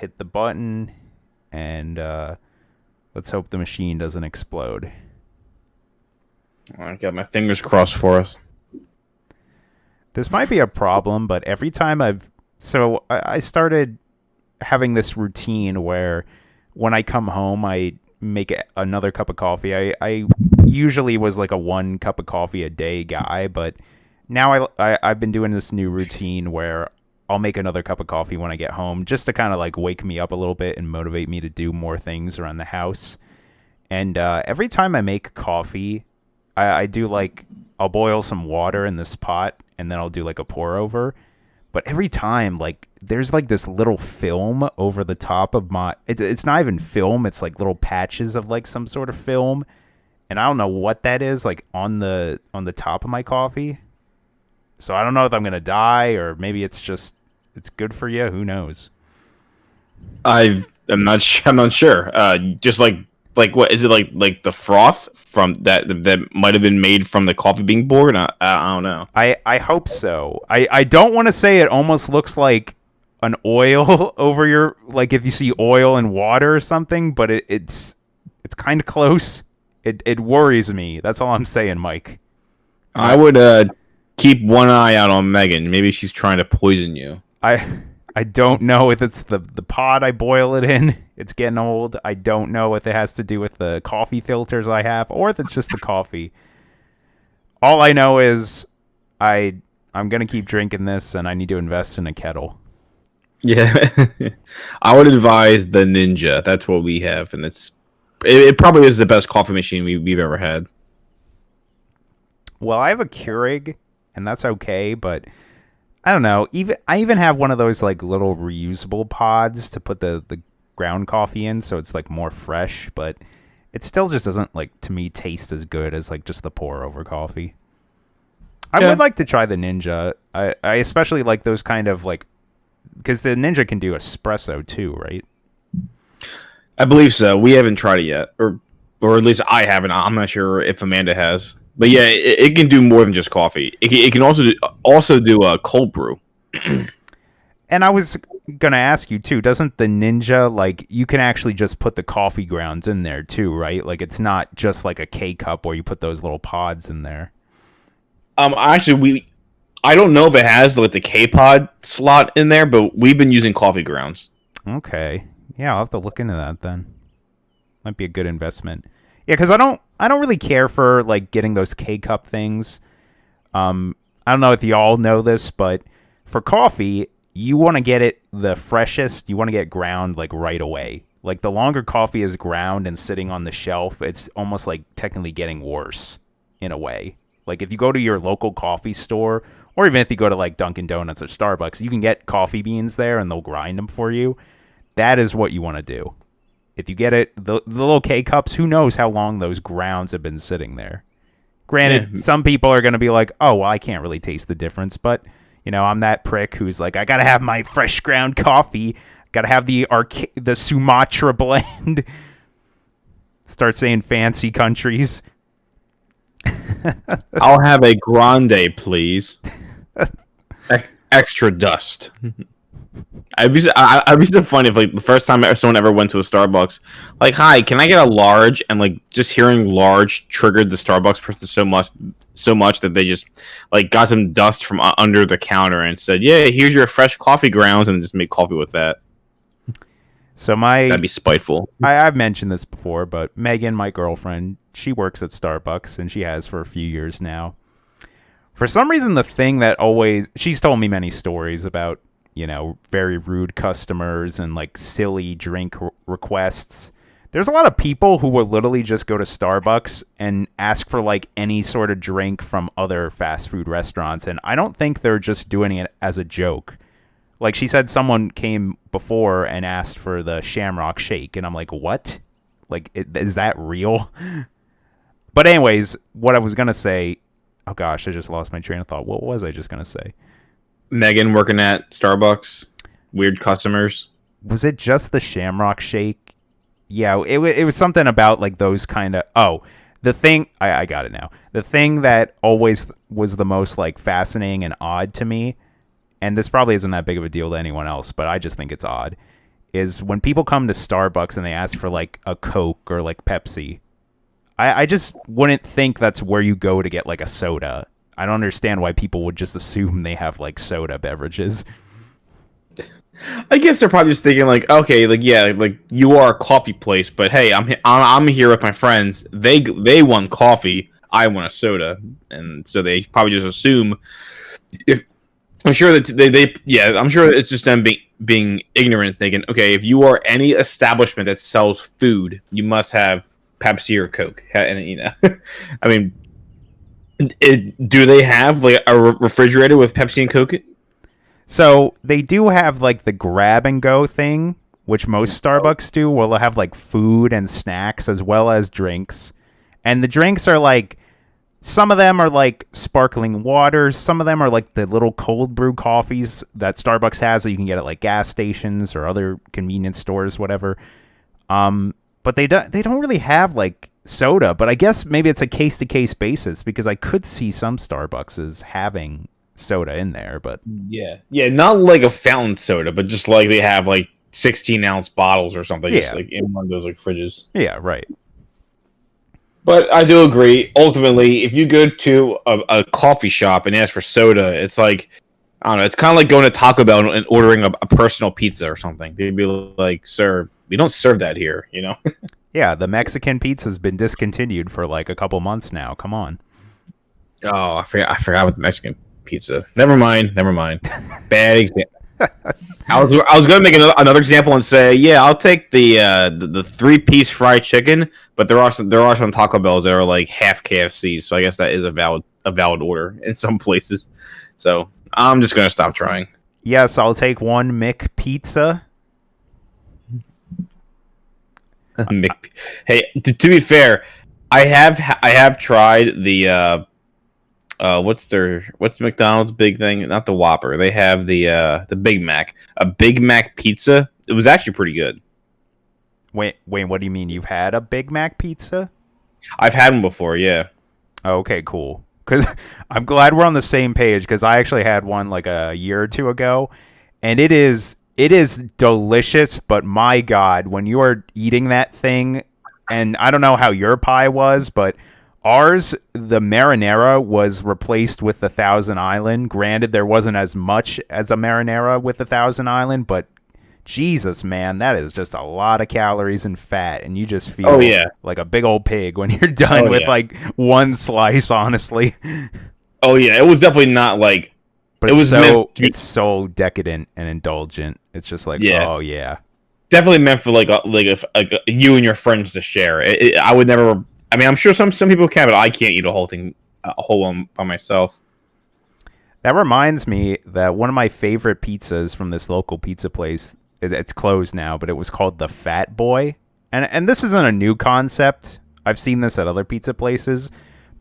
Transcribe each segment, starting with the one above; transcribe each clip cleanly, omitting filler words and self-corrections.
hit the button, and let's hope the machine doesn't explode. I got my fingers crossed for us. This might be a problem, but every time I started having this routine where when I come home, I make another cup of coffee. I usually was like a 1 cup of coffee a day guy, but now I've been doing this new routine where I'll make another cup of coffee when I get home, just to kind of like wake me up a little bit and motivate me to do more things around the house. And every time I make coffee, I do like, I'll boil some water in this pot and then I'll do like a pour over. But every time, like, there's like this little film over the top of it's not even film, it's like little patches of like some sort of film. And I don't know what that is, like on the top of my coffee. So I don't know if I'm gonna die, or maybe it's good for you. Who knows? I'm not sure. Just like what is it, like the froth from that might have been made from the coffee being boiled? I don't know. I hope so. I don't want to say it almost looks like an oil over your, like if you see oil and water or something, but it's kind of close. It worries me. That's all I'm saying, Mike. I would keep one eye out on Megan. Maybe she's trying to poison you. I don't know if it's the pot I boil it in. It's getting old. I don't know if it has to do with the coffee filters I have, or if it's just the coffee. All I know is I'm gonna keep drinking this, and I need to invest in a kettle. Yeah, I would advise the Ninja. That's what we have, and it probably is the best coffee machine we've ever had. Well, I have a Keurig, and that's okay, but I don't know. I even have one of those like little reusable pods to put the ground coffee in, so it's like more fresh, but it still just doesn't, like, to me, taste as good as like just the pour over coffee. I would like to try the Ninja. I especially like those kind of like, because the Ninja can do espresso too, right? I believe so. We haven't tried it yet, or at least I haven't. I'm not sure if Amanda has. But yeah, it can do more than just coffee. It can also do a cold brew. And I was gonna ask you too. Doesn't the Ninja, like, you can actually just put the coffee grounds in there too, right? Like, it's not just like a K cup where you put those little pods in there. Actually, I don't know if it has like the K pod slot in there, but we've been using coffee grounds. Okay, yeah, I'll have to look into that then. Might be a good investment. Yeah, because I don't really care for like getting those K cup things. I don't know if y'all know this, but for coffee, you want to get it the freshest. You want to get ground like right away. Like, the longer coffee is ground and sitting on the shelf, it's almost like technically getting worse in a way. Like, if you go to your local coffee store, or even if you go to like Dunkin' Donuts or Starbucks, you can get coffee beans there and they'll grind them for you. That is what you want to do. If you get it, the little K cups, who knows how long those grounds have been sitting there. Granted, some people are going to be like, oh, well, I can't really taste the difference. But, you know, I'm that prick who's like, I got to have my fresh ground coffee. Got to have the Sumatra blend. Start saying fancy countries. I'll have a grande, please. Extra dust. I'd be so funny if like the first time someone ever went to a Starbucks, like, hi, can I get a large? And like just hearing large triggered the Starbucks person so much that they just like got some dust from under the counter and said, yeah, here's your fresh coffee grounds, and just made coffee with that. So that'd be spiteful. I've mentioned this before, but Megan, my girlfriend, she works at Starbucks, and she has for a few years now. For some reason, the thing that she's told me many stories about, you know, very rude customers and like silly drink requests. There's a lot of people who will literally just go to Starbucks and ask for like any sort of drink from other fast food restaurants. And I don't think they're just doing it as a joke. Like, she said someone came before and asked for the Shamrock Shake. And I'm like, what? Like, is that real? But anyways, what I was going to say, oh gosh, I just lost my train of thought. What was I just going to say? Megan working at Starbucks, weird customers. Was it just the Shamrock Shake? Yeah, it was something about like those kind of. Oh, the thing I got it now. The thing that always was the most like fascinating and odd to me, and this probably isn't that big of a deal to anyone else, but I just think it's odd, is when people come to Starbucks and they ask for like a Coke or like Pepsi. I just wouldn't think that's where you go to get like a soda. I don't understand why people would just assume they have like soda beverages. I guess they're probably just thinking like, okay, like yeah, like you are a coffee place, but hey, I'm here with my friends. They want coffee. I want a soda, and so they probably just assume. If I'm sure that I'm sure it's just them being ignorant, thinking, okay, if you are any establishment that sells food, you must have Pepsi or Coke, and I mean, do they have like a refrigerator with Pepsi and Coke? So they do have like the grab and go thing, which most Starbucks do. Where they'll have like food and snacks as well as drinks, and the drinks are like some of them are like sparkling waters. Some of them are like the little cold brew coffees that Starbucks has that you can get at like gas stations or other convenience stores, whatever. But they don't really have like soda. But I guess maybe it's a case to case basis because I could see some Starbucks having soda in there, but yeah, not like a fountain soda, but just like they have like 16-ounce bottles or something, just like in one of those like fridges. Yeah, right. But I do agree. Ultimately, if you go to a coffee shop and ask for soda, it's like I don't know. It's kind of like going to Taco Bell and ordering a personal pizza or something. They'd be like, "Sir, we don't serve that here," you know. Yeah, the Mexican pizza's been discontinued for like a couple months now. Come on. Oh, I forgot about the Mexican pizza. Never mind. Bad example. I was going to make another example and say, yeah, I'll take the 3-piece fried chicken, but there are some Taco Bells that are like half KFC, so I guess that is a valid order in some places. So I'm just going to stop trying. Yes, I'll take one McPizza. Hey, to be fair, I have tried the what's McDonald's big thing? Not the Whopper. They have the Big Mac. A Big Mac pizza. It was actually pretty good. Wait, what do you mean you've had a Big Mac pizza? I've had one before, yeah. Okay, cool. Cuz I'm glad we're on the same page cuz I actually had one like a year or two ago and it is delicious, but my god, when you are eating that thing and I don't know how your pie was, but ours, the marinara was replaced with the Thousand Island. Granted, there wasn't as much as a marinara with the Thousand Island, but Jesus, man, that is just a lot of calories and fat, and you just feel like a big old pig when you're done with like one slice, honestly. Oh yeah, it was definitely not like. But it's so decadent and indulgent. It's just like, oh yeah, definitely meant for like you and your friends to share. I would never. I mean, I'm sure some people can, but I can't eat a whole one by myself. That reminds me that one of my favorite pizzas from this local pizza place, it's closed now, but it was called the Fat Boy. And this isn't a new concept. I've seen this at other pizza places.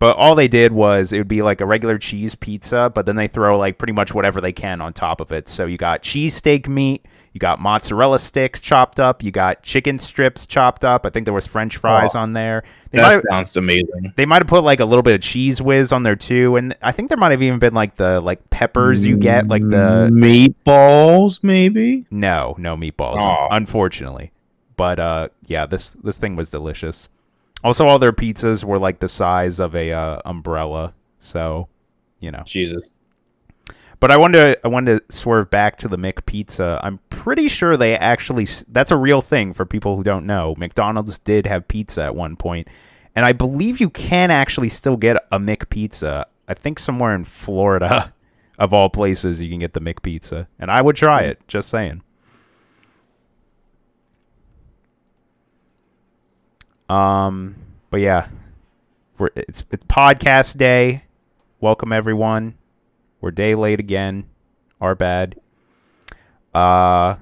But all they did was it would be like a regular cheese pizza, but then they throw like pretty much whatever they can on top of it. So you got cheesesteak meat, you got mozzarella sticks chopped up, you got chicken strips chopped up. I think there was French fries on there. That sounds amazing. They might have put like a little bit of cheese whiz on there too, and I think there might have even been like the peppers you get, like the meatballs, maybe. No meatballs, unfortunately. But yeah, this thing was delicious. Also, all their pizzas were like the size of a umbrella, so you know. Jesus. But I wanted to swerve back to the McPizza. I'm pretty sure they actually that's a real thing for people who don't know. McDonald's did have pizza at one point, and I believe you can actually still get a McPizza. I think somewhere in Florida, of all places, you can get the McPizza, and I would try it. Just saying. But yeah, it's podcast day. Welcome everyone. We're a day late again. Our bad. No,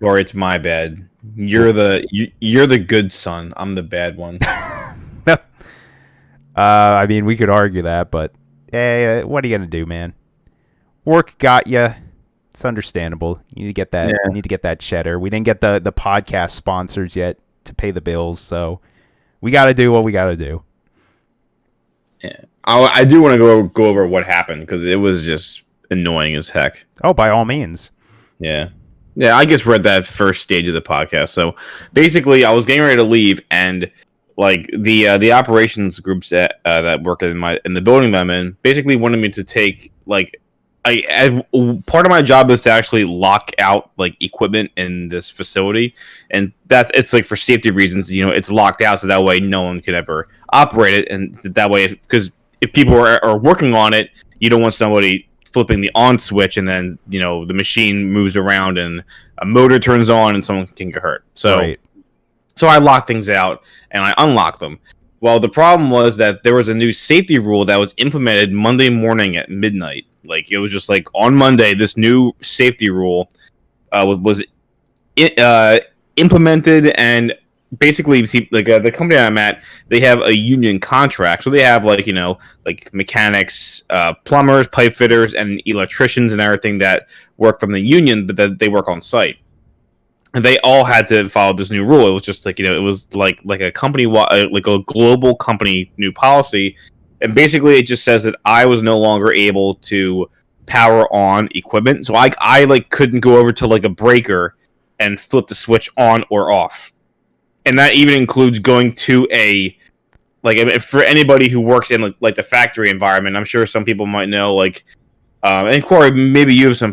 Corey, it's my bad. You're the good son. I'm the bad one. I mean, we could argue that, but hey, what are you gonna do, man? Work got you. It's understandable. You need to get that. You need to get that cheddar. We didn't get the podcast sponsors yet to pay the bills, so we got to do what we got to do. Yeah, I do want to go over what happened because it was just annoying as heck. Oh, by all means. Yeah. Yeah, I guess we're at that first stage of the podcast. So basically, I was getting ready to leave, and like the operations groups that work in the building that I'm in basically wanted me to take like as part of my job is to actually lock out like equipment in this facility, and it's like for safety reasons. It's locked out so that way no one can ever operate it, and that way because if people are working on it, you don't want somebody flipping the on switch and then the machine moves around and a motor turns on and someone can get hurt. Right. So I locked things out and I unlocked them. Well, the problem was that there was a new safety rule that was implemented Monday morning at midnight. Like it was just like on Monday, this new safety rule was implemented, and basically, see, like the company I'm at, they have a union contract, so they have like mechanics, plumbers, pipe fitters, and electricians and everything that work from the union, but that they work on site. And they all had to follow this new rule. It was just like it was like a company, like a global company new policy, and basically it just says that I was no longer able to power on equipment, so I like couldn't go over to like a breaker and flip the switch on or off, and that even includes going to for anybody who works in like the factory environment. I'm sure some people might know and Corey, maybe you have some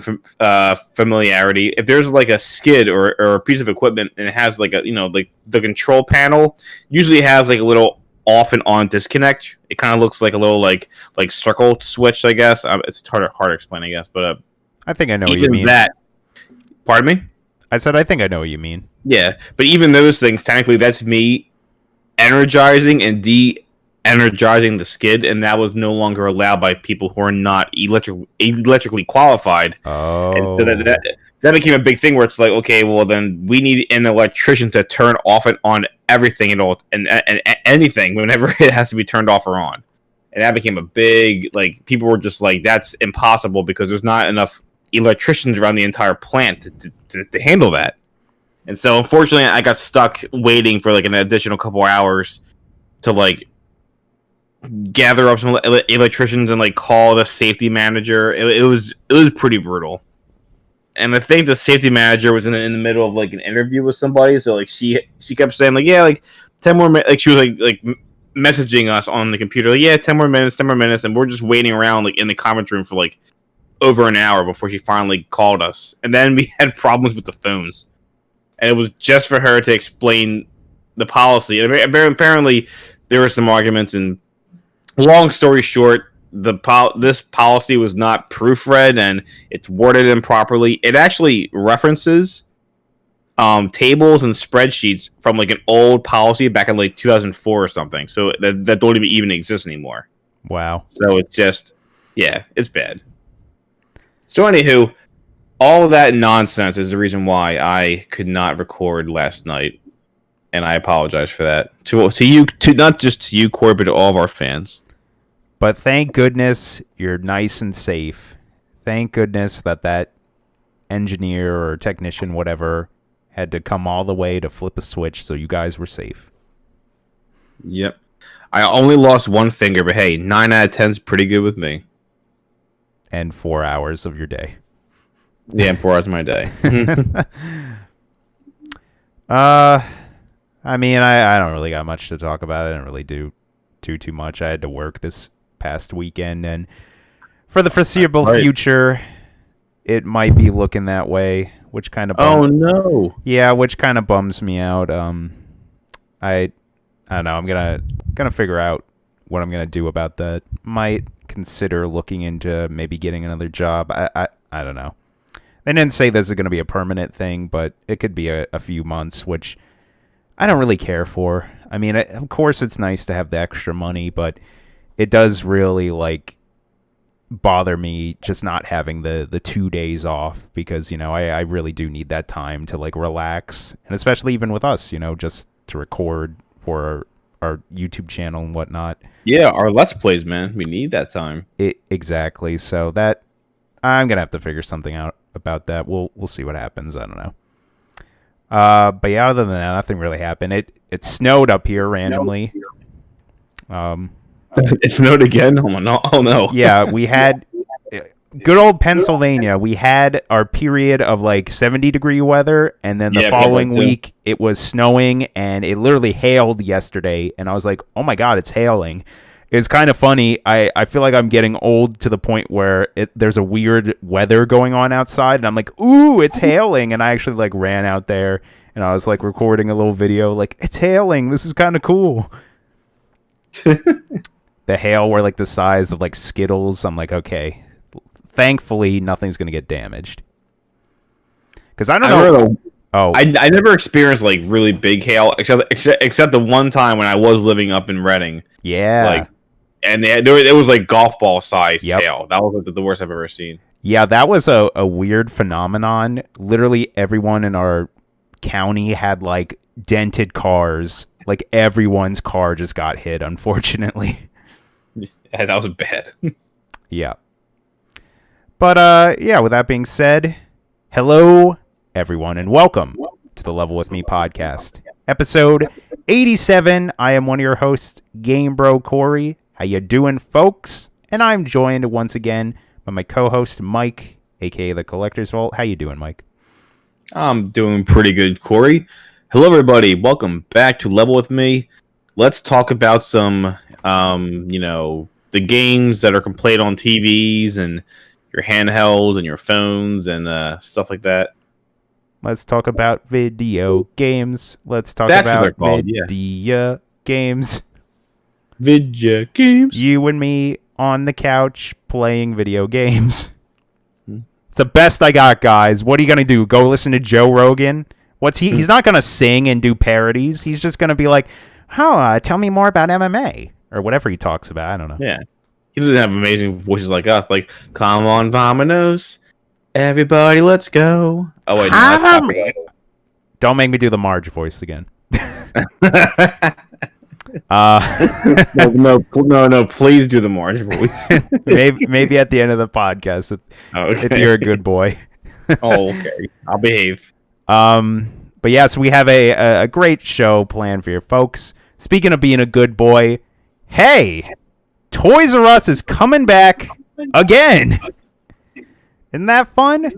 familiarity. If there's like a skid or a piece of equipment and it has like like the control panel usually has like a little off and on disconnect. It kind of looks like a little like circle switch, I guess. It's hard to explain, I guess. But I think I know what even you mean. that. Pardon me? I said I think I know what you mean. Yeah, but even those things, technically, that's me energizing and de-energizing the skid, and that was no longer allowed by people who are not electrically qualified. Oh. And so that became a big thing where it's like, okay, well, then we need an electrician to turn off and on everything and anything whenever it has to be turned off or on. And that became a big, like, people were just like, that's impossible because there's not enough electricians around the entire plant to handle that. And so, unfortunately, I got stuck waiting for like an additional couple hours to like gather up some electricians and like call the safety manager. It was pretty brutal. And I think the safety manager was in the middle of like an interview with somebody, so like she kept saying like, yeah, like 10 more minutes. Like she was like messaging us on the computer, like, yeah, 10 more minutes, and we're just waiting around like in the conference room for like over an hour before she finally called us. And then we had problems with the phones. And it was just for her to explain the policy. And apparently, there were some arguments. And long story short, this policy was not proofread and it's worded improperly. It actually references tables and spreadsheets from like an old policy back in like 2004 or something. So that don't even exist anymore. Wow. So it's just, yeah, it's bad. So anywho, all of that nonsense is the reason why I could not record last night, and I apologize for that to you, to not just to you, Corey, but to all of our fans. But thank goodness you're nice and safe. Thank goodness that engineer or technician, whatever, had to come all the way to flip a switch, so you guys were safe. Yep. I only lost one finger, but hey, 9 out of 10 is pretty good with me. And 4 hours of your day. Yeah, and 4 hours of my day. I mean, I don't really got much to talk about. I didn't really do too much. I had to work this past weekend, and for the foreseeable future, it might be looking that way, which kind of no. Yeah, which kind of bums me out. I don't know. I'm gonna figure out what I'm gonna do about that. Might consider looking into maybe getting another job. I don't know. They didn't say this is going to be a permanent thing, but it could be a few months, which I don't really care for. I mean, of course it's nice to have the extra money, but it does really like bother me just not having the 2 days off because, I really do need that time to like relax. And especially even with us, just to record for our YouTube channel and whatnot. Yeah, our Let's Plays, man. We need that time. Exactly. So that I'm going to have to figure something out about that. We'll see what happens. I don't know. But yeah, other than that, nothing really happened. It snowed up here randomly. It snowed again? Oh no. Yeah, we had good old Pennsylvania. We had our period of like 70-degree weather, and then the following week it was snowing, and it literally hailed yesterday. And I was like, oh my God, it's hailing. It's kind of funny. I feel like I'm getting old to the point where there's a weird weather going on outside, and I'm like, ooh, it's hailing. And I actually like ran out there, and I was like recording a little video like, it's hailing. This is kind of cool. The hail were like the size of like Skittles. I'm like, okay. Thankfully, nothing's going to get damaged. Because I don't know. I never experienced like really big hail, except the one time when I was living up in Reading. Yeah. Like, and it was like golf ball sized hail. That was like the worst I've ever seen. Yeah, that was a weird phenomenon. Literally everyone in our county had like dented cars. Like everyone's car just got hit, unfortunately. Yeah, that was bad. Yeah. But yeah, with that being said, hello everyone and welcome to the Level With Me podcast. Episode 87. I am one of your hosts, Game Bro Corey. How you doing, folks? And I'm joined once again by my co-host Mike, aka the Collector's Vault. How you doing, Mike? I'm doing pretty good, Corey. Hello, everybody. Welcome back to Level With Me. Let's talk about some, the games that are played on TVs and your handhelds and your phones and stuff like that. Let's talk about video games. Let's talk about video games. Video games. You and me on the couch playing video games. It's the best I got, guys. What are you going to do? Go listen to Joe Rogan? He's not going to sing and do parodies. He's just going to be like, tell me more about MMA or whatever he talks about. I don't know. Yeah. He doesn't have amazing voices like us. Like, come on, Vamonos. Everybody, let's go. Oh, wait, no, that's don't make me do the Marge voice again. No, please do the Marge voice. maybe at the end of the podcast if you're a good boy. Oh, okay. I'll behave. But yeah, so we have a great show planned for you folks. Speaking of being a good boy, hey, Toys R Us is coming back again. Isn't that fun?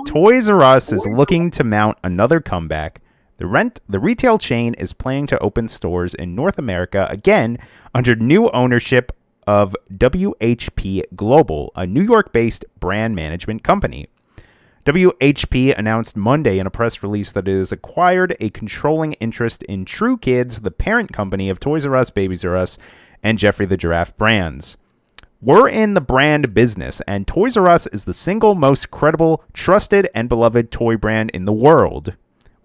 Toys R Us is looking to mount another comeback. The retail chain is planning to open stores in North America again under new ownership of WHP Global, a New York-based brand management company. WHP announced Monday in a press release that it has acquired a controlling interest in True Kids, the parent company of Toys R Us, Babies R Us, and Jeffrey the Giraffe brands. We're in the brand business, and Toys R Us is the single most credible, trusted, and beloved toy brand in the world.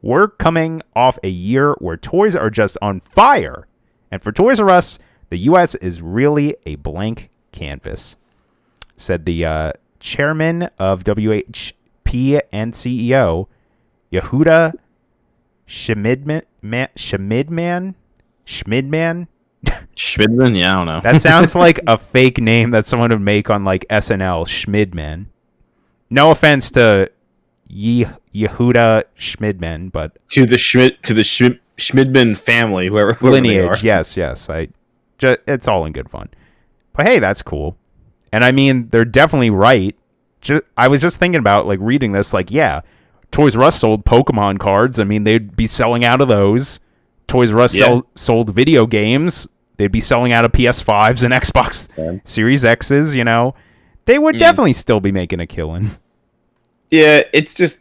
We're coming off a year where toys are just on fire. And for Toys R Us, the U.S. is really a blank canvas, said the chairman of WHP and CEO, Yehuda Schmidman? Schmidman? Yeah, I don't know. That sounds like a fake name that someone would make on like SNL, Schmidman. No offense to Yehuda Schmidman, but to the Schmidman family, whoever lineage. Yes. It's all in good fun. But hey, that's cool. And I mean, they're definitely right. I was just thinking about like reading this. Like, yeah, Toys R Us sold Pokemon cards. I mean, they'd be selling out of those. Toys R Us sold video games. They'd be selling out of PS5s and Xbox Series X's. They would definitely still be making a killing. Yeah, it's just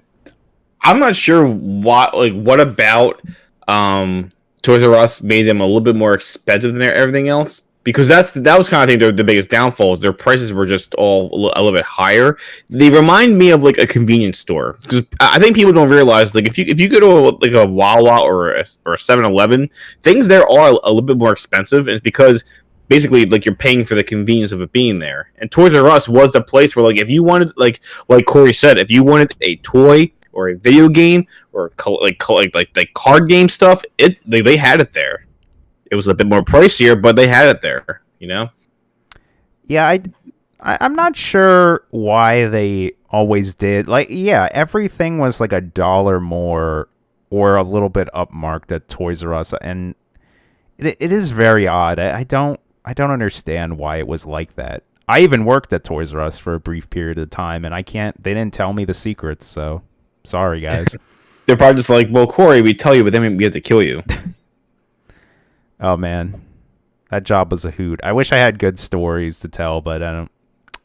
I'm not sure what about Toys R Us made them a little bit more expensive than everything else, because that was kind of, I think, the biggest downfall is their prices were just all a little bit higher. They remind me of like a convenience store, because I think people don't realize, like, if you go to a Wawa or a 7-Eleven, things there are a little bit more expensive, and it's because basically, like, you're paying for the convenience of it being there. And Toys R Us was the place where, like, if you wanted, like Corey said, if you wanted a toy or a video game or like card game stuff, they had it there. It was a bit more pricier, but they had it there. Yeah, I'm not sure why they always did. Like, yeah, everything was like $1 more or a little bit upmarked at Toys R Us, and it is very odd. I don't understand why it was like that. I even worked at Toys R Us for a brief period of time, and they didn't tell me the secrets, so sorry, guys. They're probably just like, well, Corey, we tell you, but then we have to kill you. Oh, man. That job was a hoot. I wish I had good stories to tell, but I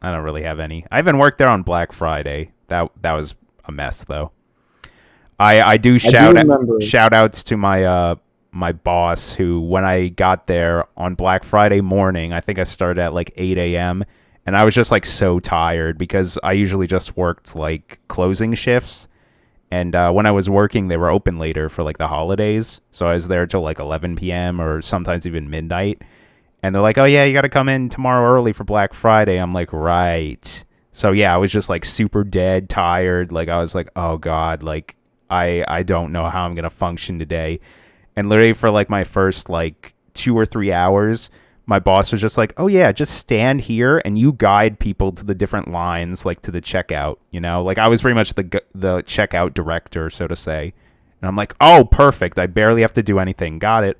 don't really have any. I even worked there on Black Friday. That was a mess, though. I do shout outs to my boss, who, when I got there on Black Friday morning, I think I started at like 8 a.m. and I was just like so tired because I usually just worked like closing shifts. And when I was working, they were open later for like the holidays. So I was there till like 11 p.m. or sometimes even midnight. And they're like, oh, yeah, you got to come in tomorrow early for Black Friday. I'm like, right. So, yeah, I was just like super dead, tired. Like, I was like, oh, God, like, I don't know how I'm going to function today. And literally for like my first like 2 or 3 hours, my boss was just like, oh, yeah, just stand here and you guide people to the different lines, like to the checkout, you know, like I was pretty much the checkout director, so to say. And I'm like, oh, perfect. I barely have to do anything. Got it.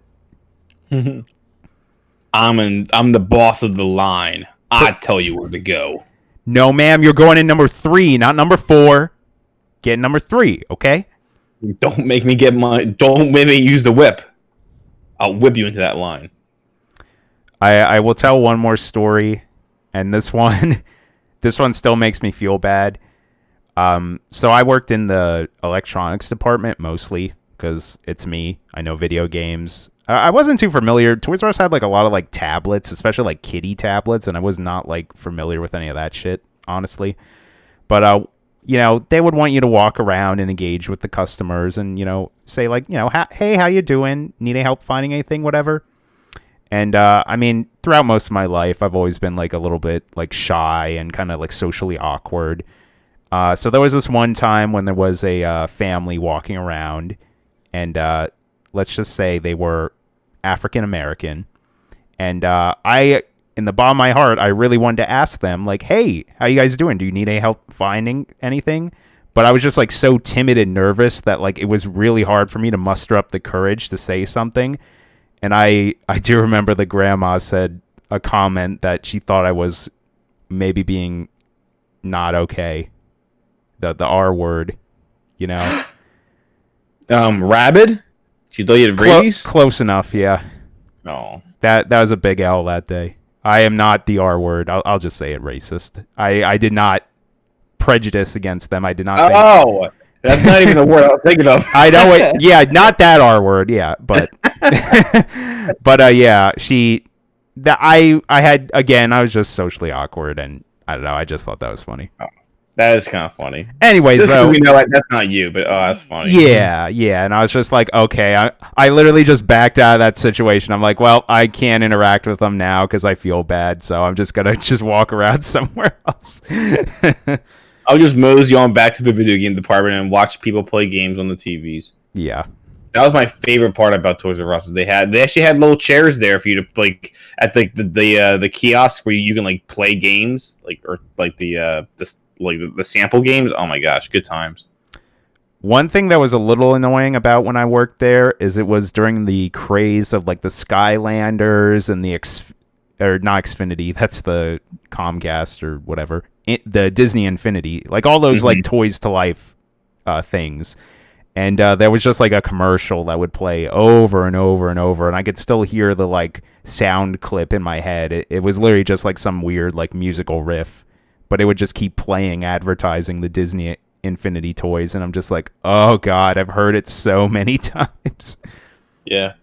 I'm the boss of the line. I tell you where to go. No, ma'am, you're going in number 3, not number 4. Get in number 3, okay? Don't make me use the whip. I'll whip you into that line. I will tell one more story, and this one still makes me feel bad. So I worked in the electronics department mostly because it's me. I know video games. I wasn't too familiar. Toys R Us had like a lot of like tablets, especially like kiddie tablets, and I was not like familiar with any of that shit, honestly. But you know, they would want you to walk around and engage with the customers, and you know, say like, you know, hey, how you doing? Need any help finding anything, whatever. And I mean, throughout most of my life, I've always been like a little bit like shy and kind of like socially awkward. So there was this one time when there was a family walking around, and let's just say they were African American, and I, in the bottom of my heart, I really wanted to ask them like, hey, how you guys doing? Do you need any help finding anything? But I was just like so timid and nervous that like it was really hard for me to muster up the courage to say something. And I do remember the grandma said a comment that she thought I was maybe being not okay. The R word, you know. Rabid? She thought you had rabies? Close enough, yeah. No. That was a big L that day. I am not the R word. I'll just say it, racist. I did not prejudice against them. I did not think... That's not even the word I was thinking of. I know it. Yeah, not that R word. Yeah, but but yeah, I had, again, I was just socially awkward, and I don't know. I just thought that was funny. Oh, that is kind of funny. Anyways, though, we know like that's not you, but that's funny. Yeah, and I was just like, okay, I literally just backed out of that situation. I'm like, well, I can't interact with them now because I feel bad, so I'm just gonna walk around somewhere else. I'll just mosey on back to the video game department and watch people play games on the TVs. Yeah. That was my favorite part about Toys R Us. They actually had little chairs there for you to like at the kiosk where you can like play games or the sample games. Oh my gosh, good times. One thing that was a little annoying about when I worked there is it was during the craze of like the Skylanders and not Xfinity, that's the Comcast or whatever, the Disney Infinity, like all those like Toys to Life things. And there was just like a commercial that would play over and over and over, and I could still hear the like sound clip in my head. It was literally just like some weird like musical riff, but it would just keep playing advertising the Disney Infinity toys, and I'm just like, oh God, I've heard it so many times. Yeah,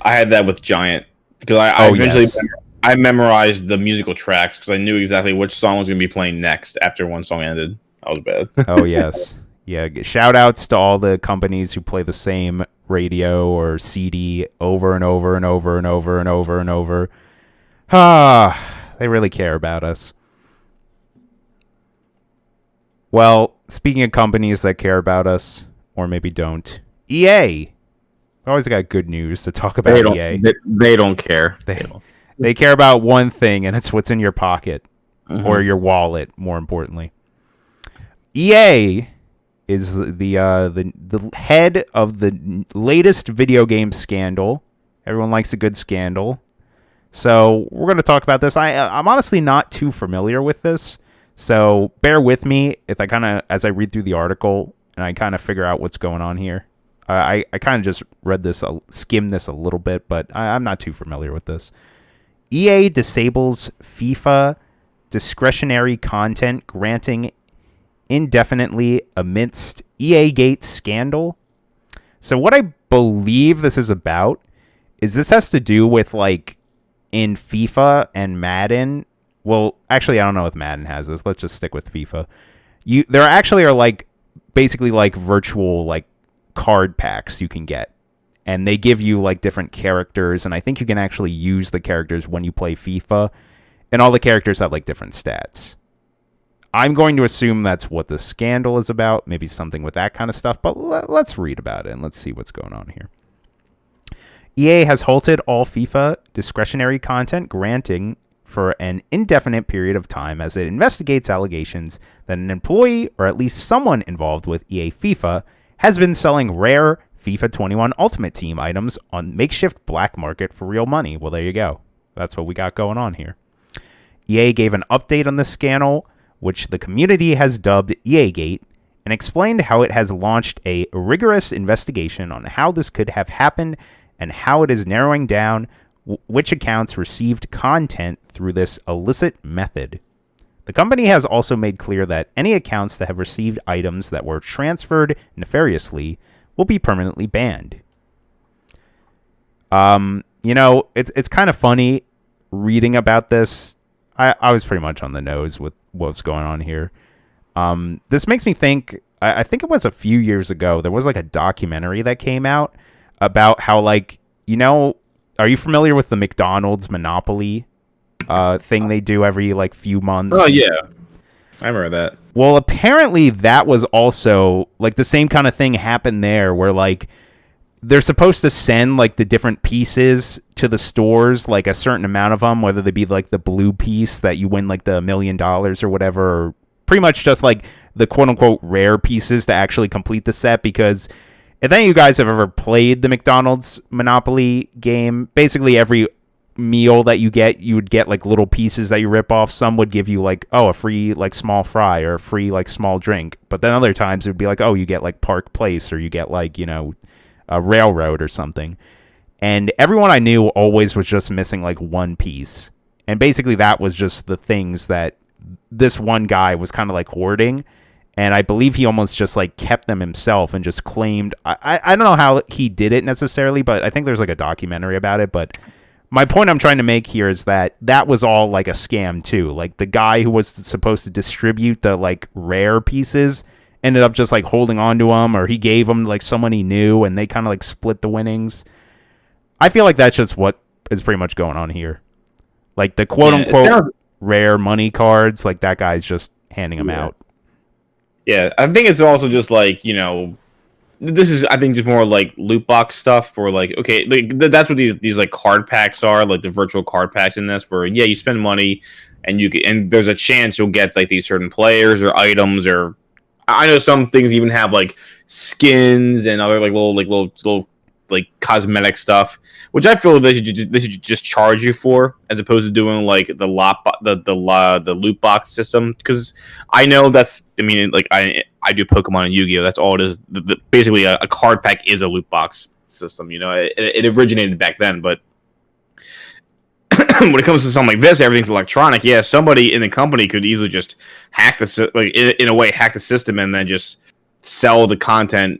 I had that with Giant because I memorized the musical tracks because I knew exactly which song was going to be playing next after one song ended. That was bad. Oh yes. Yeah, shout outs to all the companies who play the same radio or CD over and over and over and over and over and over. They really care about us. Well, speaking of companies that care about us, or maybe don't, EA. Always got good news to talk about EA. They don't care. They care about one thing, and it's what's in your pocket or your wallet, more importantly. EA is the head of the latest video game scandal. Everyone likes a good scandal. So we're going to talk about this. I'm honestly not too familiar with this, so bear with me if I kind of as I read through the article and I kind of figure out what's going on here. I kind of just read this, skimmed this a little bit, but I'm not too familiar with this. EA disables FIFA discretionary content granting indefinitely amidst EA Gate scandal. So what I believe this is about is this has to do with like in FIFA and Madden. Well, actually, I don't know if Madden has this. Let's just stick with FIFA. There actually are like basically like virtual like card packs you can get, and they give you like different characters, and I think you can actually use the characters when you play FIFA, and all the characters have like different stats. I'm going to assume that's what the scandal is about, maybe something with that kind of stuff, but let's read about it and let's see what's going on here. EA has halted all FIFA discretionary content granting for an indefinite period of time as it investigates allegations that an employee or at least someone involved with EA FIFA has been selling rare FIFA 21 Ultimate Team items on makeshift black market for real money. Well, there you go. That's what we got going on here. EA gave an update on the scandal, which the community has dubbed EA Gate, and explained how it has launched a rigorous investigation on how this could have happened and how it is narrowing down which accounts received content through this illicit method. The company has also made clear that any accounts that have received items that were transferred nefariously will be permanently banned. It's kind of funny reading about this. I was pretty much on the nose with what's going on here. This makes me think, I think it was a few years ago, there was like a documentary that came out about how like, are you familiar with the McDonald's Monopoly thing they do every like few months? Oh yeah, I remember that. Well, apparently that was also like the same kind of thing happened there, where like they're supposed to send like the different pieces to the stores, like a certain amount of them, whether they be like the blue piece that you win like the $1 million or whatever, or pretty much just like the quote unquote rare pieces to actually complete the set. Because if any of you guys have ever played the McDonald's Monopoly game, basically every meal that you would get like little pieces that you rip off. Some would give you like, a free like small fry or a free like small drink. But then other times it would be like, you get like Park Place, or you get like, a railroad or something. And everyone I knew always was just missing like one piece. And basically that was just the things that this one guy was kind of like hoarding. And I believe he almost just like kept them himself and just claimed, I don't know how he did it necessarily, but I think there's like a documentary about it. But my point I'm trying to make here is that was all like a scam too. Like the guy who was supposed to distribute the like rare pieces ended up just like holding on to them, or he gave them to like someone he knew and they kind of like split the winnings. I feel like that's just what is pretty much going on here. Like the quote unquote rare money cards, like that guy's just handing them out. Yeah, I think it's also just like, this is, I think, just more like loot box stuff, or like, okay, like, that's what these like card packs are, like the virtual card packs in this, where you spend money and and there's a chance you'll get like these certain players or items, or I know some things even have like skins and other like little like cosmetic stuff, which I feel they should just charge you for, as opposed to doing like the loot box system. Because I know like I do Pokemon and Yu-Gi-Oh. That's all it is. Basically, a card pack is a loot box system. It originated back then, but when it comes to something like this, everything's electronic. Yeah, somebody in the company could easily just hack the system and then just sell the content,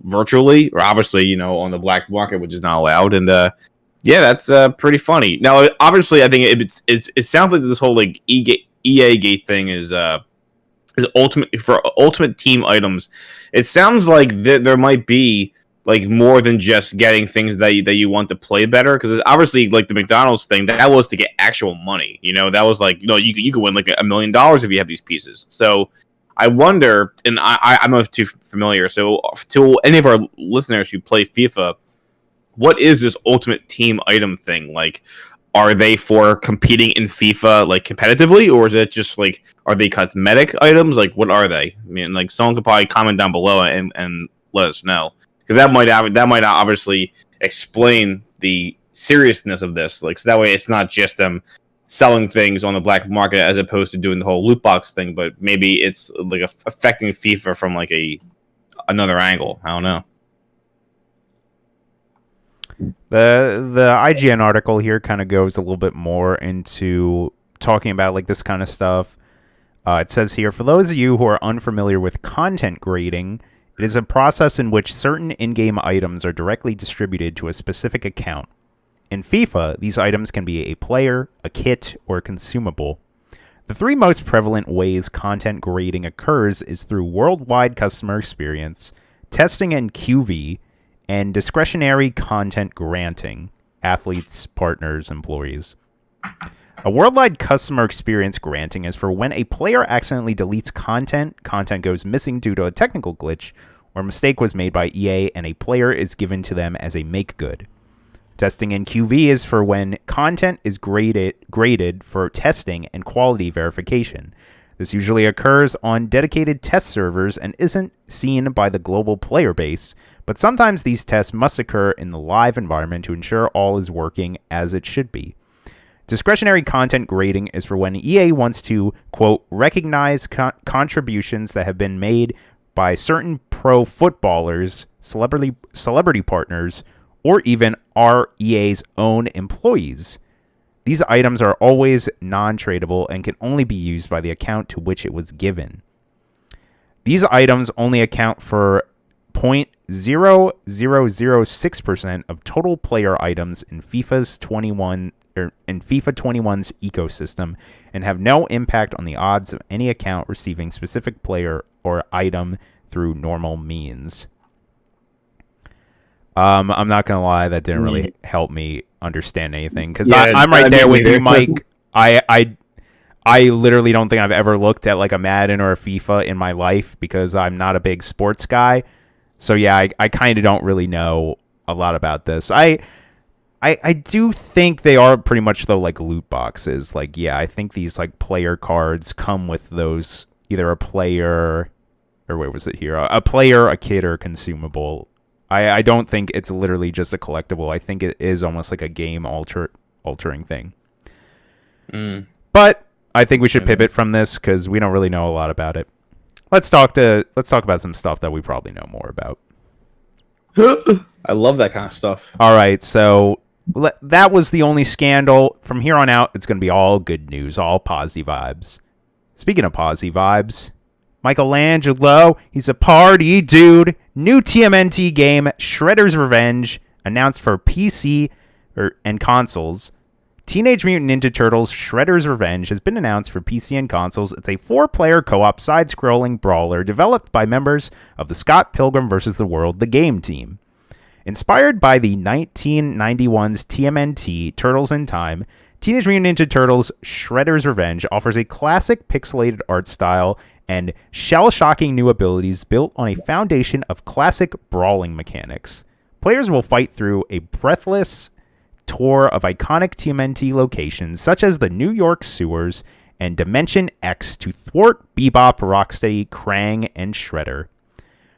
virtually, or obviously, on the black market, which is not allowed. And that's pretty funny. Now, obviously, I think it sounds like this whole like EA Gate thing is ultimate team items. It sounds like there might be like more than just getting things that you want to play better, because obviously like the McDonald's thing, that was to get actual money. That was like, you could win like $1 million if you have these pieces. So I wonder, and I'm not too familiar, so to any of our listeners who play FIFA, what is this ultimate team item thing? Like, are they for competing in FIFA like competitively, or is it just like, are they cosmetic items? Like, what are they? I mean, like, someone could probably comment down below and let us know, because that might obviously explain the seriousness of this. Like, so that way it's not just them selling things on the black market as opposed to doing the whole loot box thing, but maybe it's like affecting FIFA from like another angle. I don't know. The IGN article here kind of goes a little bit more into talking about like this kind of stuff. It says here, for those of you who are unfamiliar with content grading, it is a process in which certain in-game items are directly distributed to a specific account. In FIFA, these items can be a player, a kit, or a consumable. The three most prevalent ways content grading occurs is through worldwide customer experience, testing and QV, and discretionary content granting, athletes, partners, employees. A worldwide customer experience granting is for when a player accidentally deletes content goes missing due to a technical glitch, or a mistake was made by EA and a player is given to them as a make good. Testing and QV is for when content is graded for testing and quality verification. This usually occurs on dedicated test servers and isn't seen by the global player base, but sometimes these tests must occur in the live environment to ensure all is working as it should be. Discretionary content grading is for when EA wants to, quote, recognize contributions that have been made by certain pro footballers, celebrity partners, or even are EA's own employees. These items are always non-tradable and can only be used by the account to which it was given. These items only account for 0.0006% of total player items in FIFA 21's ecosystem and have no impact on the odds of any account receiving specific player or item through normal means. I'm not gonna lie, that didn't really help me understand anything because I'm right there with you, Mike. I literally don't think I've ever looked at like a Madden or a FIFA in my life because I'm not a big sports guy. So yeah, I kind of don't really know a lot about this. I do think they are pretty much though like loot boxes. Like yeah, I think these like player cards come with those either a player or where was it here? A player, a kit, or a consumable. I don't think it's literally just a collectible. I think it is almost like a game altering thing. But I think we should pivot from this because we don't really know a lot about it. Let's talk about some stuff that we probably know more about. I love that kind of stuff. All right, so that was the only scandal. From here on out, it's going to be all good news, all positive vibes. Speaking of positive vibes, Michelangelo, he's a party dude. New TMNT game, Shredder's Revenge, announced for PC and consoles. Teenage Mutant Ninja Turtles Shredder's Revenge has been announced for PC and consoles. It's a 4-player co-op side-scrolling brawler developed by members of the Scott Pilgrim vs. the World, the game team. Inspired by the 1991's TMNT Turtles in Time, Teenage Mutant Ninja Turtles Shredder's Revenge offers a classic pixelated art style and shell-shocking new abilities built on a foundation of classic brawling mechanics. Players will fight through a breathless tour of iconic TMNT locations such as the New York sewers and Dimension X to thwart Bebop, Rocksteady, Krang, and Shredder.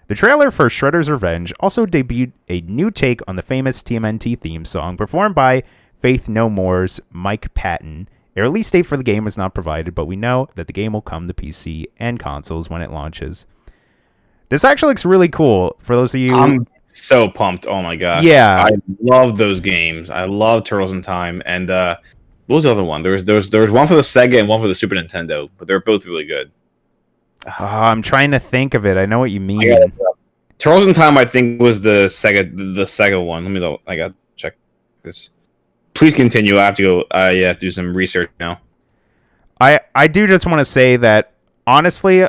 The trailer for Shredder's Revenge also debuted a new take on the famous TMNT theme song performed by Faith No More's Mike Patton. A release date for the game was not provided, but we know that the game will come to PC and consoles when it launches. This actually looks really cool. For those of you... I'm so pumped. Oh my gosh. Yeah. I love those games. I love Turtles in Time. And what was the other one? There was one for the Sega and one for the Super Nintendo, but they're both really good. I'm trying to think of it. I know what you mean. Turtles in Time, I think, was the Sega one. Let me know. I got to check this. Please continue. I have to go. I have to do some research now. I do just want to say that, honestly,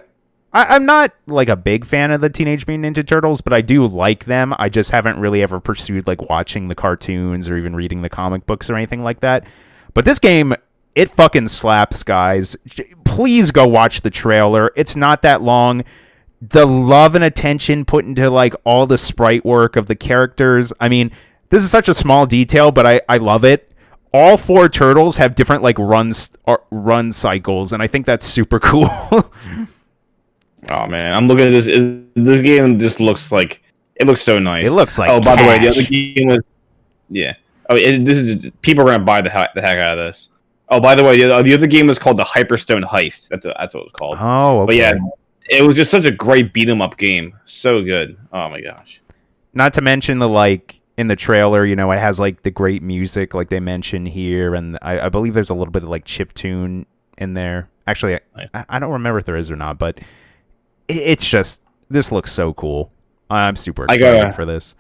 I'm not like a big fan of the Teenage Mutant Ninja Turtles, but I do like them. I just haven't really ever pursued like watching the cartoons or even reading the comic books or anything like that. But this game, it fucking slaps, guys. Please go watch the trailer. It's not that long. The love and attention put into like all the sprite work of the characters. I mean, this is such a small detail, but I love it. All 4 turtles have different like run cycles, and I think that's super cool. Oh man, I'm looking at this. This game just looks like it looks so nice. It looks like by the way, the cash. other game was this is people are gonna buy the heck out of this. Oh, by the way, the other game was called the Hyperstone Heist. That's what it was called. Oh, okay. But yeah, it was just such a great beat 'em up game. So good. Oh my gosh. Not to mention the in the trailer, it has like the great music like they mentioned here, and I believe there's a little bit of like chiptune in there. Actually, I don't remember if there is or not, but it's just, this looks so cool. I'm super excited for this.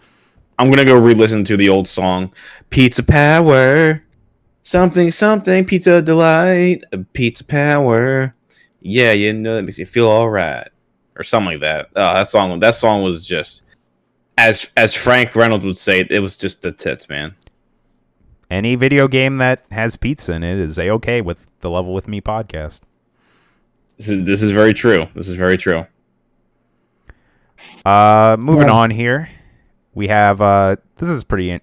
I'm gonna go re-listen to the old song, Pizza Power, something Pizza Delight, Pizza Power. Yeah, that makes you feel all right, or something like that. That song was just, as Frank Reynolds would say, it was just the tits, man. Any video game that has pizza in it is A-okay with the Level With Me podcast. This is very true. This is very true. Moving on here, we have this is pretty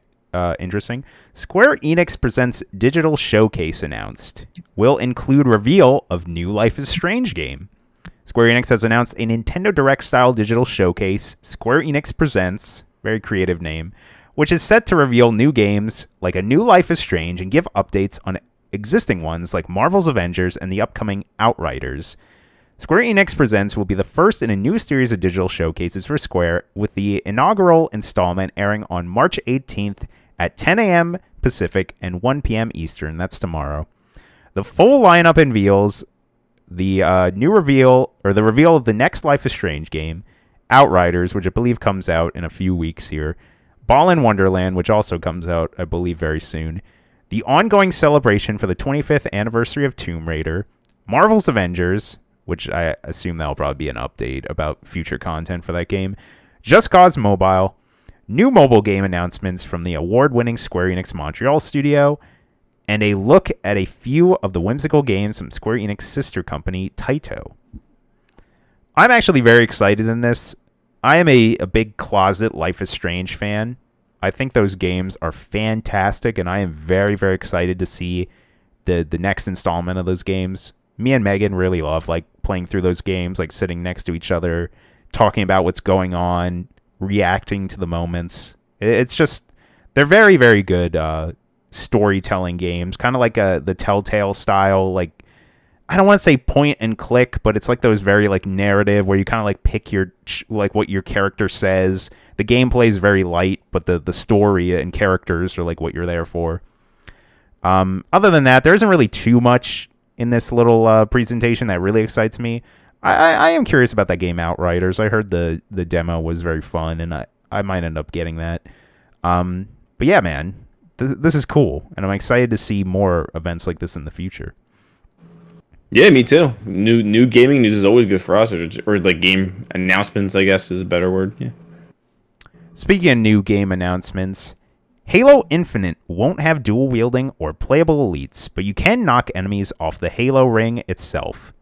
interesting. Square Enix presents digital showcase announced. Will include reveal of new Life is Strange game. Square Enix has announced a Nintendo Direct style digital showcase, Square Enix Presents, very creative name, which is set to reveal new games like a new Life is Strange and give updates on existing ones like Marvel's Avengers and the upcoming Outriders. Square Enix Presents will be the first in a new series of digital showcases for Square, with the inaugural installment airing on March 18th at 10 a.m. Pacific and 1 p.m. Eastern. That's tomorrow. The full lineup unveils the reveal of the next Life is Strange game, Outriders, which I believe comes out in a few weeks here, Ball in Wonderland, which also comes out, I believe, very soon, the ongoing celebration for the 25th anniversary of Tomb Raider, Marvel's Avengers, which I assume that'll probably be an update about future content for that game, Just Cause Mobile, new mobile game announcements from the award-winning Square Enix Montreal studio, and a look at a few of the whimsical games from Square Enix sister company, Taito. I'm actually very excited in this. I am a big closet Life is Strange fan. I think those games are fantastic, and I am very, very excited to see the next installment of those games. Me and Megan really love playing through those games, sitting next to each other, talking about what's going on, reacting to the moments. It's just, they're very, very good storytelling games, kind of like the Telltale style. I don't want to say point and click, but it's like those very narrative where you kind of pick your what your character says. The gameplay is very light, but the story and characters are what you're there for. Other than that, there isn't really too much in this little presentation that really excites me. I am curious about that game Outriders. I heard the demo was very fun, and I might end up getting that. But yeah, man, this is cool, and I'm excited to see more events like this in the future. Yeah, me too. New gaming news is always good for us, or game announcements, I guess is a better word. Yeah. Speaking of new game announcements, Halo Infinite won't have dual wielding or playable elites, but you can knock enemies off the Halo ring itself.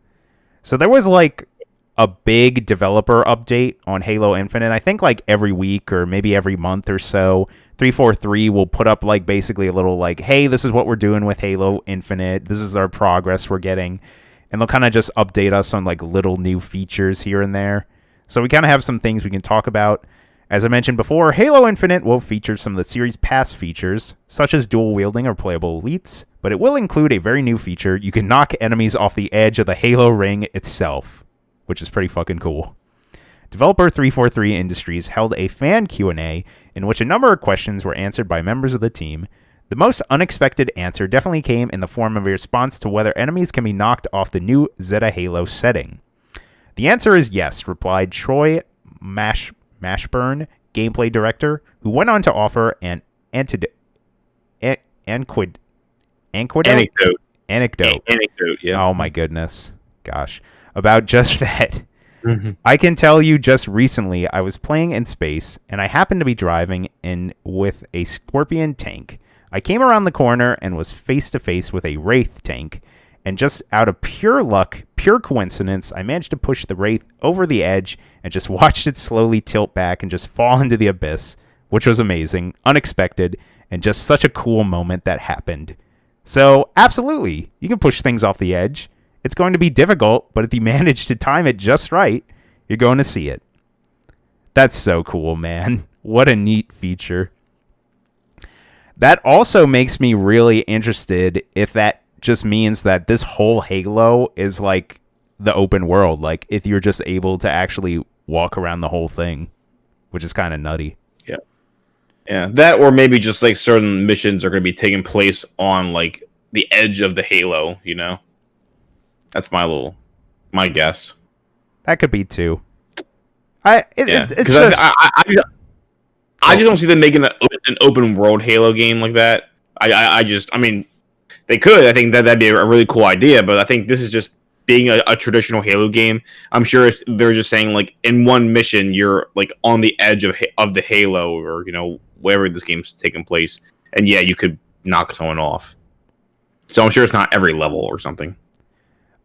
So there was a big developer update on Halo Infinite. I think every week or maybe every month or so, 343 will put up basically a little hey, this is what we're doing with Halo Infinite. This is our progress we're getting. And they'll kind of just update us on little new features here and there. So we kind of have some things we can talk about. As I mentioned before, Halo Infinite will feature some of the series' past features, such as dual wielding or playable elites, but it will include a very new feature. You can knock enemies off the edge of the Halo ring itself, which is pretty fucking cool. Developer 343 Industries held a fan Q&A in which a number of questions were answered by members of the team. The most unexpected answer definitely came in the form of a response to whether enemies can be knocked off the new Zeta Halo setting. The answer is yes, replied Troy Mashburn, gameplay director, who went on to offer an anecdote, yeah. Oh my goodness. Gosh. About just that. Mm-hmm. I can tell you just recently I was playing in space and I happened to be driving in with a Scorpion tank. I came around the corner and was face to face with a Wraith tank, and just out of pure luck, pure coincidence, I managed to push the Wraith over the edge and just watched it slowly tilt back and just fall into the abyss, which was amazing, unexpected, and just such a cool moment that happened. So, absolutely, you can push things off the edge. It's going to be difficult, but if you manage to time it just right, you're going to see it. That's so cool, man. What a neat feature. That also makes me really interested if that just means that this whole Halo is like the open world. Like if you're just able to actually walk around the whole thing, which is kind of nutty. Yeah. Yeah. That or maybe just like certain missions are going to be taking place on like the edge of the Halo, you know? That's my guess. That could be too. It's just I just don't see them making an open world Halo game like that. I mean, they could. I think that'd be a really cool idea, but I think this is just being a traditional Halo game. I'm sure they're just saying like in one mission you're like on the edge of the Halo or wherever this game's taking place, and yeah, you could knock someone off. So I'm sure it's not every level or something.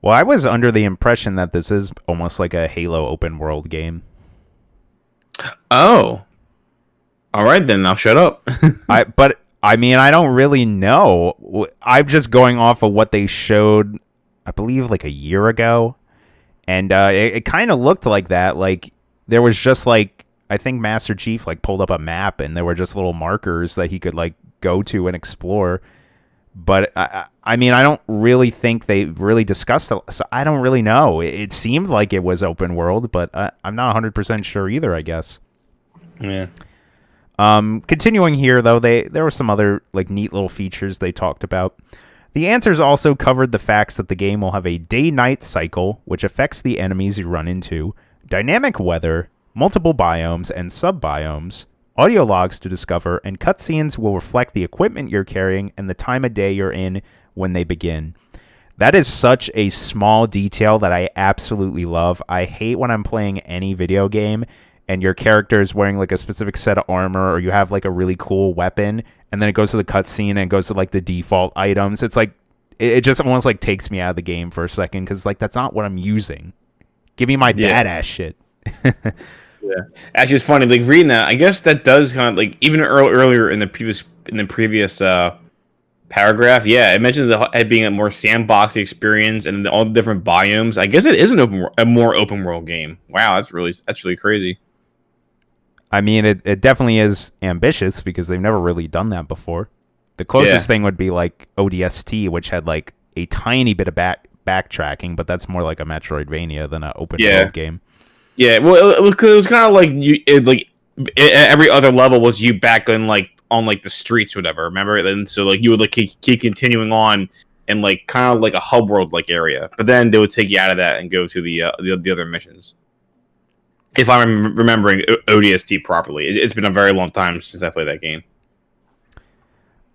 Well, I was under the impression that this is almost like a Halo open world game. Oh. All right, then I'll shut up. But I mean, I don't really know. I'm just going off of what they showed, I believe, like a year ago, and it kind of looked like that. Like there was just like I think Master Chief like pulled up a map, and there were just little markers that he could like go to and explore. But I mean, I don't really think they really discussed it, so I don't really know. It seemed like it was open world, but I'm not 100% sure either, I guess. Yeah. Continuing here, though, there were some other like neat little features they talked about. The answers also covered the facts that the game will have a day-night cycle, which affects the enemies you run into, dynamic weather, multiple biomes and sub-biomes, audio logs to discover, and cutscenes will reflect the equipment you're carrying and the time of day you're in when they begin. That is such a small detail that I absolutely love. I hate when I'm playing any video game and your character is wearing like a specific set of armor, or you have like a really cool weapon, and then it goes to the cutscene and it goes to like the default items. It's like it just almost like takes me out of the game for a second because like that's not what I'm using. Give me my badass shit. Yeah, actually, it's funny. Like reading that, I guess that does kind of like even earlier in the previous paragraph. Yeah, it mentions it being a more sandboxy experience and all the different biomes. I guess it is a more open world game. Wow, that's really crazy. I mean, it definitely is ambitious because they've never really done that before. The closest thing would be like ODST, which had like a tiny bit of backtracking, but that's more like a Metroidvania than an open world game. Yeah, well, it was kind of like every other level was you back on the streets or whatever. Remember, and so like you would like keep continuing on in like kind of like a hub world like area, but then they would take you out of that and go to the other missions. If I'm remembering ODST properly, it's been a very long time since I played that game.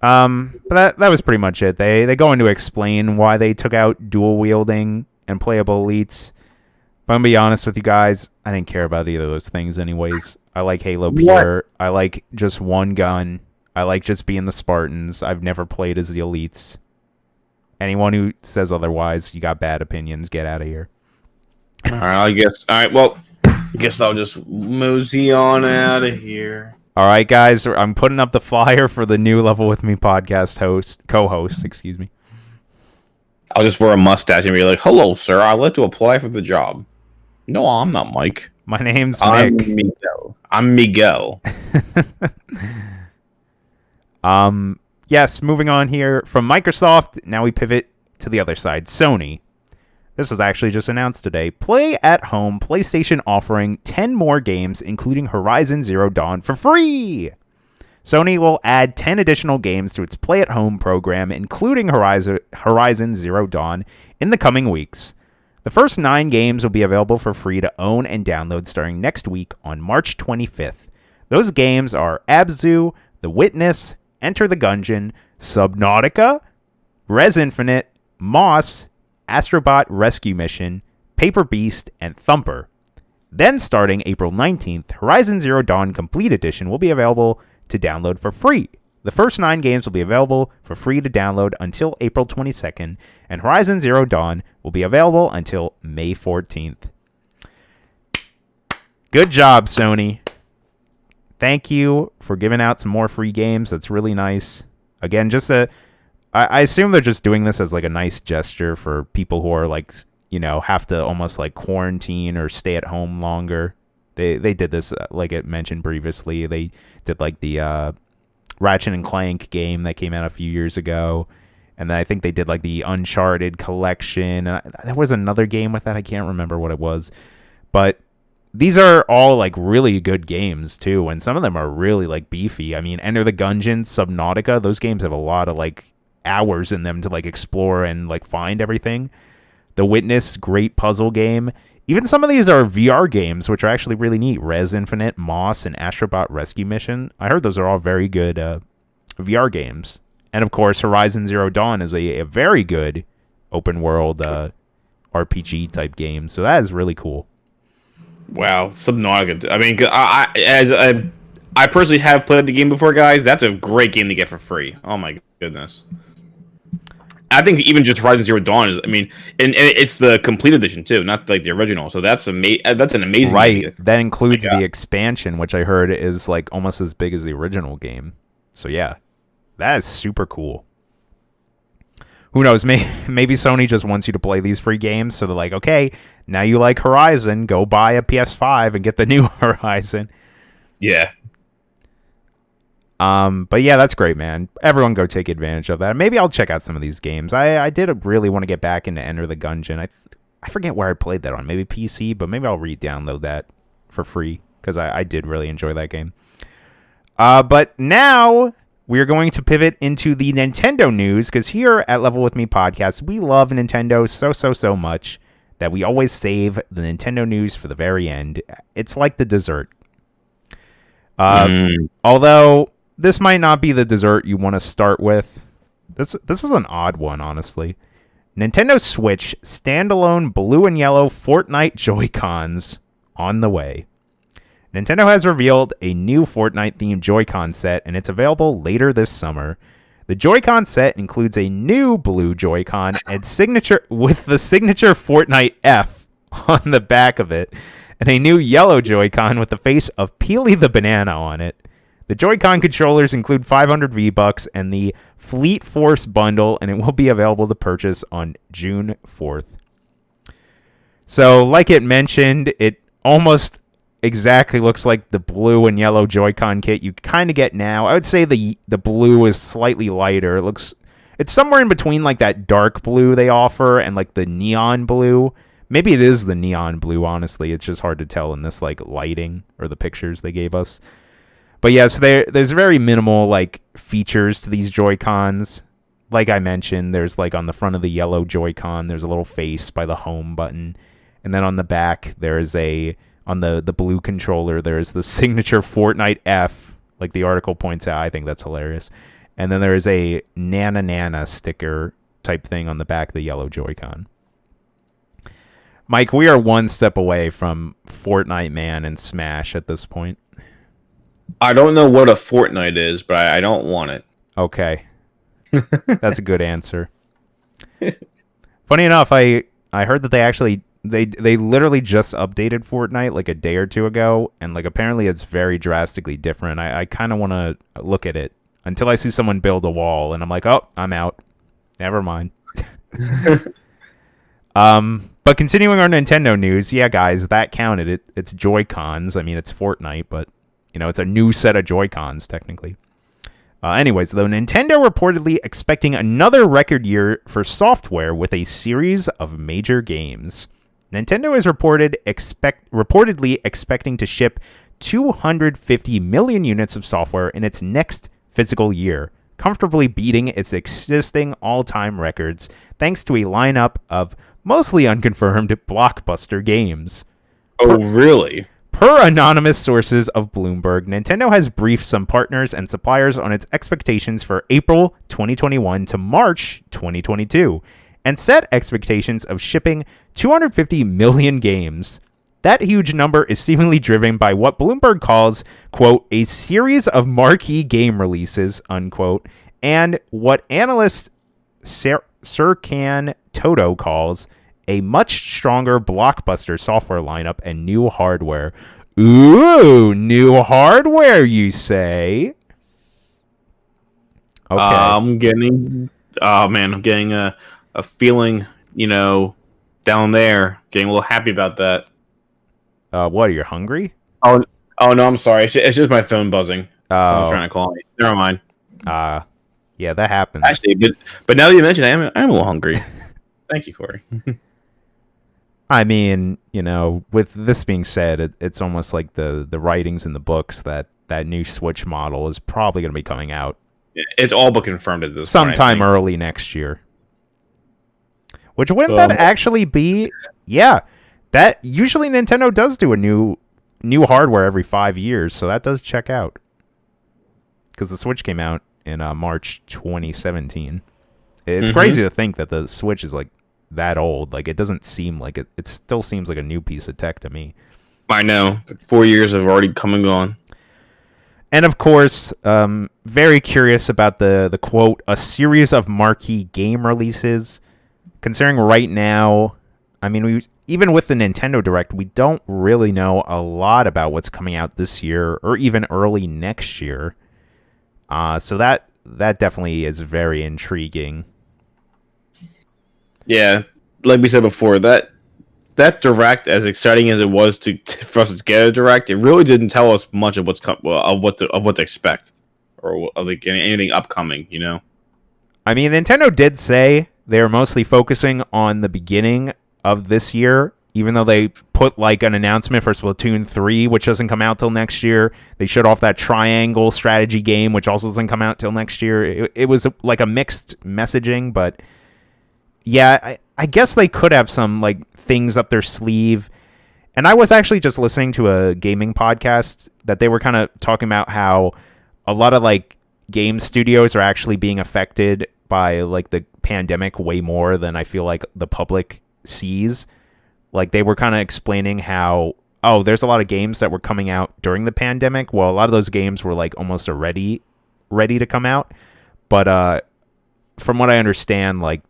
But that was pretty much it. They go in to explain why they took out dual wielding and playable elites. But I'm gonna be honest with you guys, I didn't care about either of those things anyways. I like Halo Pure. I like just one gun. I like just being the Spartans. I've never played as the elites. Anyone who says otherwise, you got bad opinions. Get out of here. All right, I guess. All right, well, I guess I'll just mosey on out of here. All right, guys, I'm putting up the flyer for the new Level With Me podcast co-host, excuse me. I'll just wear a mustache and be like, "Hello, sir. I'd like to apply for the job." No, I'm not Mike. My name's Nick. I'm Miguel. Yes, moving on here from Microsoft. Now we pivot to the other side, Sony. This was actually just announced today. Play at Home PlayStation offering 10 more games, including Horizon Zero Dawn, for free. Sony will add 10 additional games to its Play at Home program, including Horizon Zero Dawn, in the coming weeks. The first 9 games will be available for free to own and download starting next week on March 25th. Those games are Abzu, The Witness, Enter the Gungeon, Subnautica, Res Infinite, Moss, Astrobot Rescue Mission, Paper Beast, and Thumper. Then starting April 19th, Horizon Zero Dawn Complete Edition will be available to download for free. The first 9 games will be available for free to download until April 22nd, and Horizon Zero Dawn will be available until May 14th. Good job, Sony. Thank you for giving out some more free games. That's really nice. Again, I assume they're just doing this as like a nice gesture for people who are like, have to almost like quarantine or stay at home longer. They did this, like it mentioned previously. They did like the Ratchet and Clank game that came out a few years ago. And then I think they did like the Uncharted collection. There was another game with that. I can't remember what it was. But these are all like really good games too. And some of them are really like beefy. I mean, Enter the Gungeon, Subnautica, those games have a lot of like hours in them to like explore and like find everything. The Witness, great puzzle game. Even some of these are VR games, which are actually really neat. Res Infinite, Moss, and Astrobot Rescue Mission. I heard those are all very good VR games. And of course, Horizon Zero Dawn is a very good open world RPG type game. So that is really cool. Wow, Subnautica. I mean, I personally have played the game before, guys. That's a great game to get for free. Oh my goodness. I think even just Horizon Zero Dawn is. I mean, and it's the complete edition too, not like the original. So that's That's an amazing. Right. Game. That includes the expansion, which I heard is like almost as big as the original game. So yeah. That is super cool. Who knows? Maybe Sony just wants you to play these free games, so they're like, okay, now you like Horizon, go buy a PS5 and get the new Horizon. Yeah. But yeah, that's great, man. Everyone go take advantage of that. Maybe I'll check out some of these games. I did really want to get back into Enter the Gungeon. I forget where I played that on. Maybe PC, but maybe I'll re-download that for free because I did really enjoy that game. But now we are going to pivot into the Nintendo news because here at Level With Me Podcast, we love Nintendo so much that we always save the Nintendo news for the very end. It's like the dessert. Although this might not be the dessert you want to start with. This was an odd one, honestly. Nintendo Switch standalone blue and yellow Fortnite Joy-Cons on the way. Nintendo has revealed a new Fortnite-themed Joy-Con set, and it's available later this summer. The Joy-Con set includes a new blue Joy-Con and with the signature Fortnite F on the back of it, and a new yellow Joy-Con with the face of Peely the Banana on it. The Joy-Con controllers include 500 V-Bucks and the Fleet Force bundle, and it will be available to purchase on June 4th. So, like it mentioned, it almost exactly looks like the blue and yellow Joy-Con kit you kind of get now. I would say the blue is slightly lighter. It's somewhere in between like that dark blue they offer and like the neon blue. Maybe it is the neon blue, honestly. It's just hard to tell in this like lighting or the pictures they gave us. But yes, there's very minimal like features to these Joy-Cons. Like I mentioned, there's like on the front of the yellow Joy-Con, there's a little face by the home button. And then on the back, there's on the blue controller, there's the signature Fortnite F, like the article points out. I think that's hilarious. And then there is a Nana sticker type thing on the back of the yellow Joy-Con. Mike, we are one step away from Fortnite Man and Smash at this point. I don't know what a Fortnite is, but I don't want it. Okay. That's a good answer. Funny enough, I heard that they literally just updated Fortnite like a day or two ago, and like apparently it's very drastically different. I kind of want to look at it until I see someone build a wall, and I'm like, oh, I'm out. Never mind. But continuing our Nintendo news, yeah, guys, that counted. It's Joy-Cons. I mean, it's Fortnite, but it's a new set of Joy-Cons technically. Anyways, though, Nintendo reportedly expecting another record year for software with a series of major games. Nintendo is reportedly expecting to ship 250 million units of software in its next fiscal year, comfortably beating its existing all-time records thanks to a lineup of mostly unconfirmed blockbuster games. Oh, really? Per anonymous sources of Bloomberg, Nintendo has briefed some partners and suppliers on its expectations for April 2021 to March 2022, and set expectations of shipping 250 million games. That huge number is seemingly driven by what Bloomberg calls, quote, a series of marquee game releases, unquote, and what analyst Serkan Toto calls a much stronger blockbuster software lineup and new hardware. Ooh, new hardware, you say? Okay. I'm getting a feeling, down there, getting a little happy about that. What, are you hungry? Oh no, I'm sorry. It's just my phone buzzing. Oh. Someone's trying to call me. Never mind. Yeah, that happens. Actually, but now that you mention it, I'm a little hungry. Thank you, Corey. I mean, with this being said, it's almost like the writings in the books that new Switch model is probably going to be coming out. It's all but confirmed at this sometime point, early next year. Which wouldn't that actually be? Yeah, that usually Nintendo does do a new hardware every 5 years, so that does check out. Because the Switch came out in March 2017. It's crazy to think that the Switch is like that old. Like, it doesn't seem like it. It still seems like a new piece of tech to me. I know. 4 years have already come and gone. And of course, very curious about the quote, a series of marquee game releases. Considering right now, I mean, even with the Nintendo Direct, we don't really know a lot about what's coming out this year or even early next year. So that definitely is very intriguing. Yeah, like we said before, that Direct, as exciting as it was for us to get a Direct, it really didn't tell us much of what to expect or like anything upcoming. I mean, Nintendo did say they're mostly focusing on the beginning of this year, even though they put like an announcement for Splatoon 3, which doesn't come out till next year. They showed off that Triangle strategy game, which also doesn't come out till next year. It was like a mixed messaging, but yeah, I guess they could have some like things up their sleeve. And I was actually just listening to a gaming podcast that they were kind of talking about how a lot of like game studios are actually being affected by like the pandemic way more than I feel like the public sees. Like, they were kind of explaining how, there's a lot of games that were coming out during the pandemic. Well, a lot of those games were like almost already ready to come out. But from what I understand, like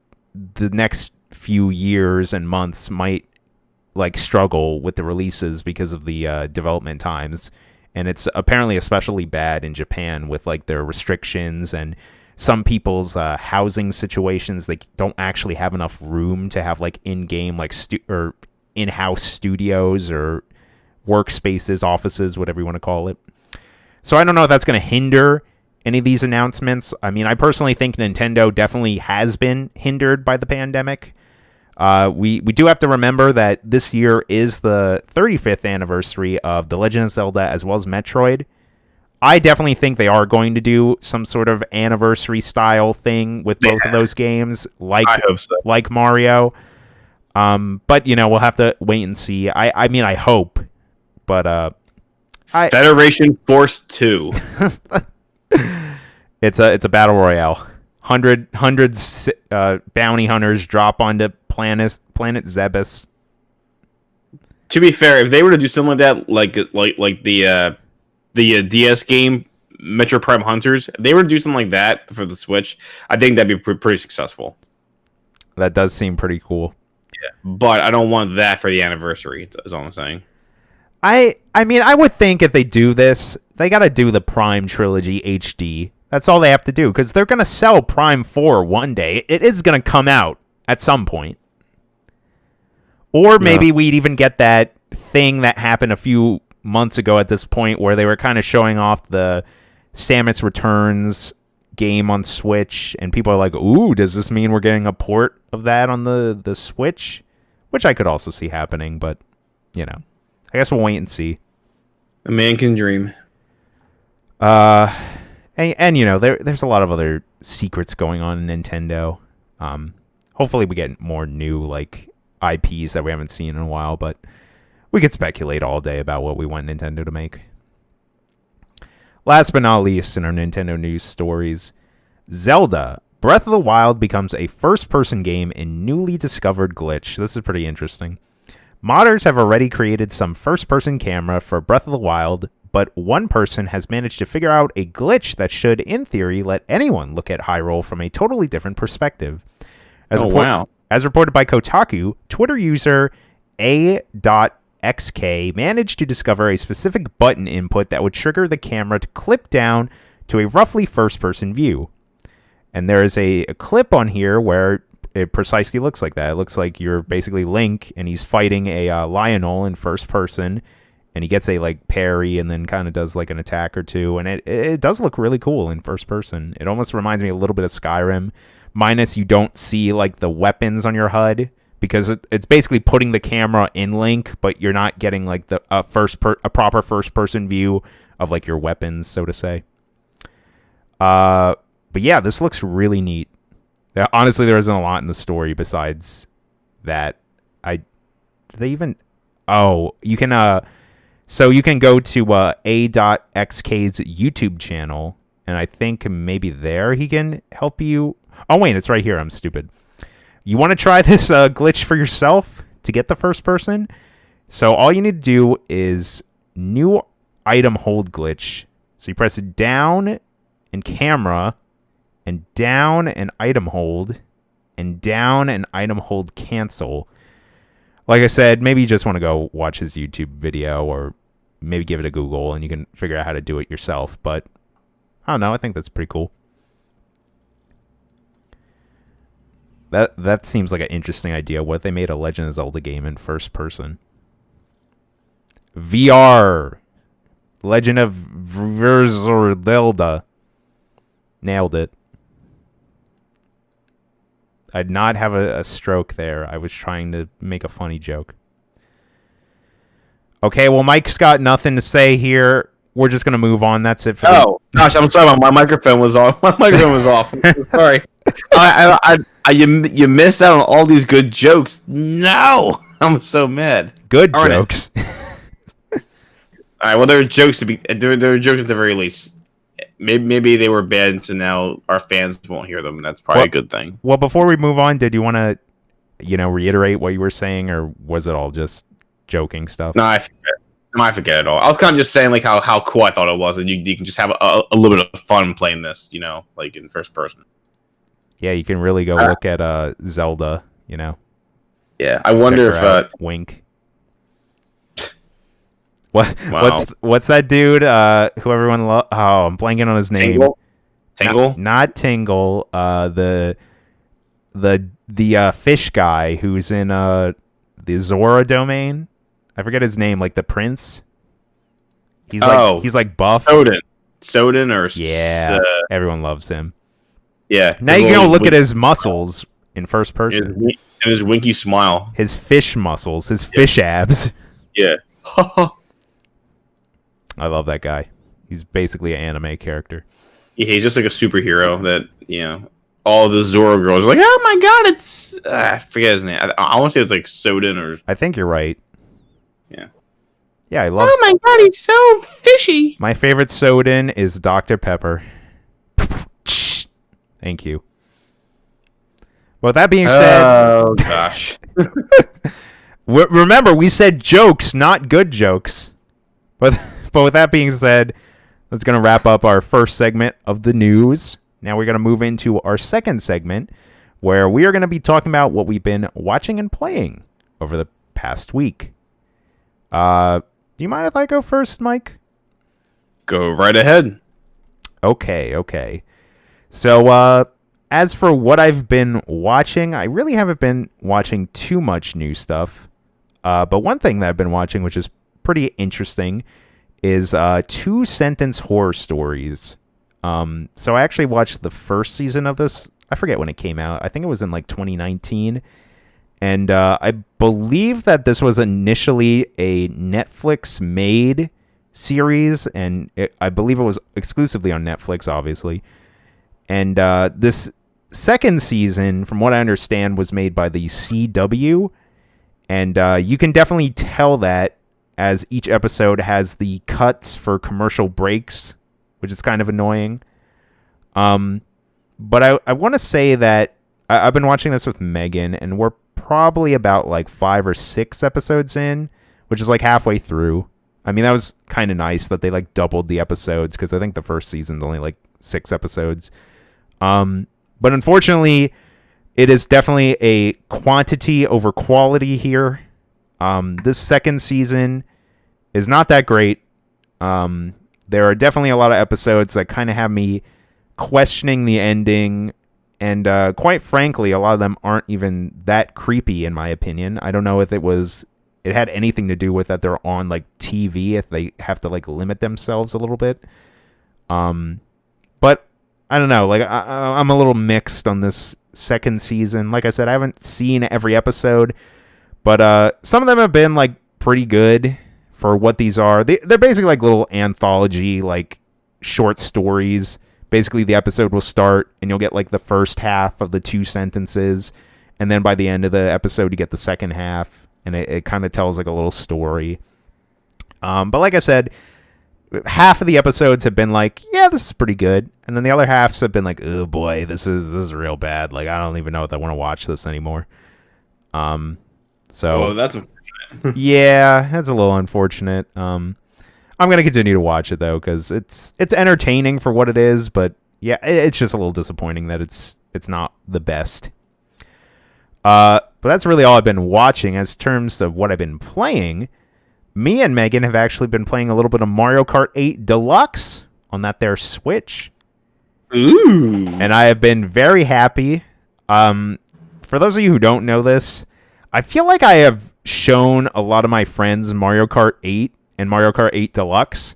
the next few years and months might like struggle with the releases because of the development times. And it's apparently especially bad in Japan with like their restrictions and some people's housing situations. They don't actually have enough room to have like in-game like or in-house studios or workspaces, offices, whatever you want to call it. So I don't know if that's going to hinder any of these announcements. I mean, I personally think Nintendo definitely has been hindered by the pandemic. We do have to remember that this year is the 35th anniversary of The Legend of Zelda as well as Metroid. I definitely think they are going to do some sort of anniversary style thing with both of those games, like Mario. But we'll have to wait and see. I mean, I hope, but Federation Force 2. It's a battle royale. Hundreds bounty hunters drop onto planet Zebes. To be fair, if they were to do something like that, like the DS game Metro Prime Hunters, if they were to do something like that for the Switch, I think that'd be pretty successful. That does seem pretty cool. Yeah, but I don't want that for the anniversary. Is all I'm saying. I mean, I would think if they do this, they got to do the Prime Trilogy HD. That's all they have to do, because they're going to sell Prime 4 one day. It is going to come out at some point. Or maybe we'd even get that thing that happened a few months ago at this point where they were kind of showing off the Samus Returns game on Switch, and people are like, ooh, does this mean we're getting a port of that on the Switch? Which I could also see happening, but, I guess we'll wait and see. A man can dream. And there's a lot of other secrets going on in Nintendo. Hopefully we get more new like IPs that we haven't seen in a while, but we could speculate all day about what we want Nintendo to make. Last but not least in our Nintendo news stories, Zelda Breath of the Wild becomes a first-person game in newly discovered glitch. This is pretty interesting. Modders have already created some first-person camera for Breath of the Wild, but one person has managed to figure out a glitch that should, in theory, let anyone look at Hyrule from a totally different perspective. As reported by Kotaku, Twitter user A.XK managed to discover a specific button input that would trigger the camera to clip down to a roughly first-person view. And there is a clip on here where it precisely looks like that. It looks like you're basically Link, and he's fighting a Lionel in first person. and he gets a like parry and then kind of does like an attack or two, and it does look really cool in first person. It almost reminds me a little bit of Skyrim, minus you don't see like the weapons on your HUD, because it's basically putting the camera in Link, but you're not getting like the a proper first person view of like your weapons, so to say. But yeah, this looks really neat. Honestly, there isn't a lot in the story besides that. You can so you can go to A.XK's YouTube channel, and I think maybe there he can help you. Oh wait, it's right here. I'm stupid. You want to try this glitch for yourself to get the first person? So all you need to do is new item hold glitch. So you press down and camera, and down and item hold, and down and item hold cancel. Like I said, maybe you just want to go watch his YouTube video, or maybe give it a Google and you can figure out how to do it yourself. But I don't know. I think that's pretty cool. That seems like an interesting idea. What if they made a Legend of Zelda game in first person? VR. Legend of Zelda. Nailed it. I'd not have a stroke there. I was trying to make a funny joke. Okay, well, Mike's got nothing to say here. We're just going to move on. That's it for gosh, I'm sorry. My microphone was off. My microphone was off. Sorry. You missed out on all these good jokes. No! I'm so mad. Good jokes. All right, well, there are jokes there are jokes at the very least. Maybe they were bad, so now our fans won't hear them, and that's probably a good thing. Well, before we move on, did you want to, reiterate what you were saying, or was it all just joking stuff? No, I forget it all. I was kind of just saying like how cool I thought it was, and you can just have a little bit of fun playing this, like in first person. Yeah, you can really go look at Zelda, Yeah, I wonder if wink. What? Wow. What's that dude? Who everyone loves? Oh, I'm blanking on his name. Tingle? Not Tingle. The fish guy who's in the Zora domain. I forget his name. Like the prince. He's like buff. Soden or yeah. Everyone loves him. Yeah. Now you can go look at his muscles in first person. And his winky smile. His fish muscles. His fish abs. Yeah. I love that guy. He's basically an anime character. Yeah, he's just like a superhero that, all the Zoro girls are like, oh my god, it's... I forget his name. I want to say it's like Soden or... I think you're right. Yeah. Yeah, I love... Oh my god, he's so fishy! My favorite Soden is Dr. Pepper. Thank you. Well, that being said... Oh, gosh. Remember, we said jokes, not good jokes. But with that being said, that's going to wrap up our first segment of the news. Now we're going to move into our second segment, where we are going to be talking about what we've been watching and playing over the past week. Do you mind if I go first, Mike? Go right ahead. Okay. So, as for what I've been watching, I really haven't been watching too much new stuff. But one thing that I've been watching, which is pretty interesting, is 2-sentence horror stories. So I actually watched the first season of this. I forget when it came out. I think it was in like 2019. And I believe that this was initially a Netflix-made series, and I believe it was exclusively on Netflix, obviously. And this second season, from what I understand, was made by the CW. And you can definitely tell that as each episode has the cuts for commercial breaks, which is kind of annoying. But I want to say that I've been watching this with Megan, and we're probably about like 5 or 6 episodes in, which is like halfway through. I mean, that was kind of nice that they like doubled the episodes, because I think the first season's only like 6 episodes. But unfortunately, it is definitely a quantity over quality here. This second season is not that great. There are definitely a lot of episodes that kind of have me questioning the ending. And quite frankly, a lot of them aren't even that creepy, in my opinion. I don't know if it was it had anything to do with that they're on like TV, if they have to like limit themselves a little bit. But I don't know. Like I'm a little mixed on this second season. Like I said, I haven't seen every episode, but some of them have been like pretty good for what these are. They're basically like little anthology, like short stories. Basically, the episode will start and you'll get like the first half of the 2 sentences, and then by the end of the episode, you get the second half, and it kind of tells like a little story. But like I said, half of the episodes have been like, yeah, this is pretty good, and then the other halves have been like, oh boy, this is real bad. Like I don't even know if I want to watch this anymore. So that's unfortunate. yeah, that's a little unfortunate. I'm gonna continue to watch it though, because it's entertaining for what it is, but yeah, it's just a little disappointing that it's not the best. But that's really all I've been watching. As terms of what I've been playing, me and Megan have actually been playing a little bit of Mario Kart 8 Deluxe on that there Switch. Ooh. And I have been very happy. For those of you who don't know this, I feel like I have shown a lot of my friends Mario Kart 8 and Mario Kart 8 Deluxe,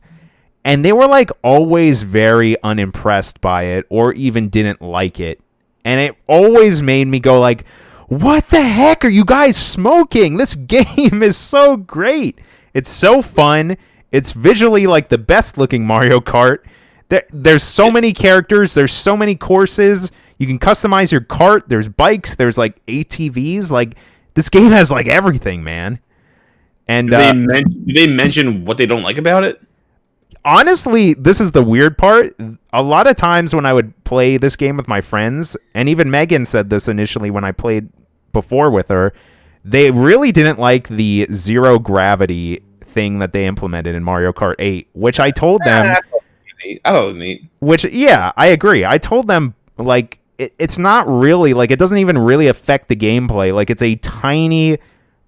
and they were like always very unimpressed by it or even didn't like it. And it always made me go like, what the heck are you guys smoking? This game is so great. It's so fun. It's visually like the best looking Mario Kart. There's so many characters. There's so many courses. You can customize your kart. There's bikes. There's like ATVs. Like this game has like everything, man. And did they mention what they don't like about it? Honestly, this is the weird part. A lot of times when I would play this game with my friends, and even Megan said this initially when I played before with her, they really didn't like the zero gravity thing that they implemented in Mario Kart 8, which I told them. I don't need. Which, yeah, I agree. I told them, like, it's not really, like, it doesn't even really affect the gameplay. Like, it's a tiny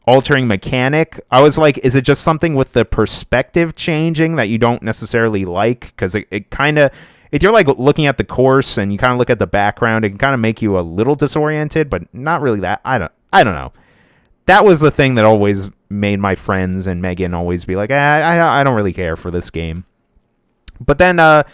altering mechanic. I was like, is it just something with the perspective changing that you don't necessarily like? Because it kind of, if you're like looking at the course and you kind of look at the background, it can kind of make you a little disoriented, but not really that. I don't know. That was the thing that always made my friends and Megan always be like, I don't really care for this game. But then a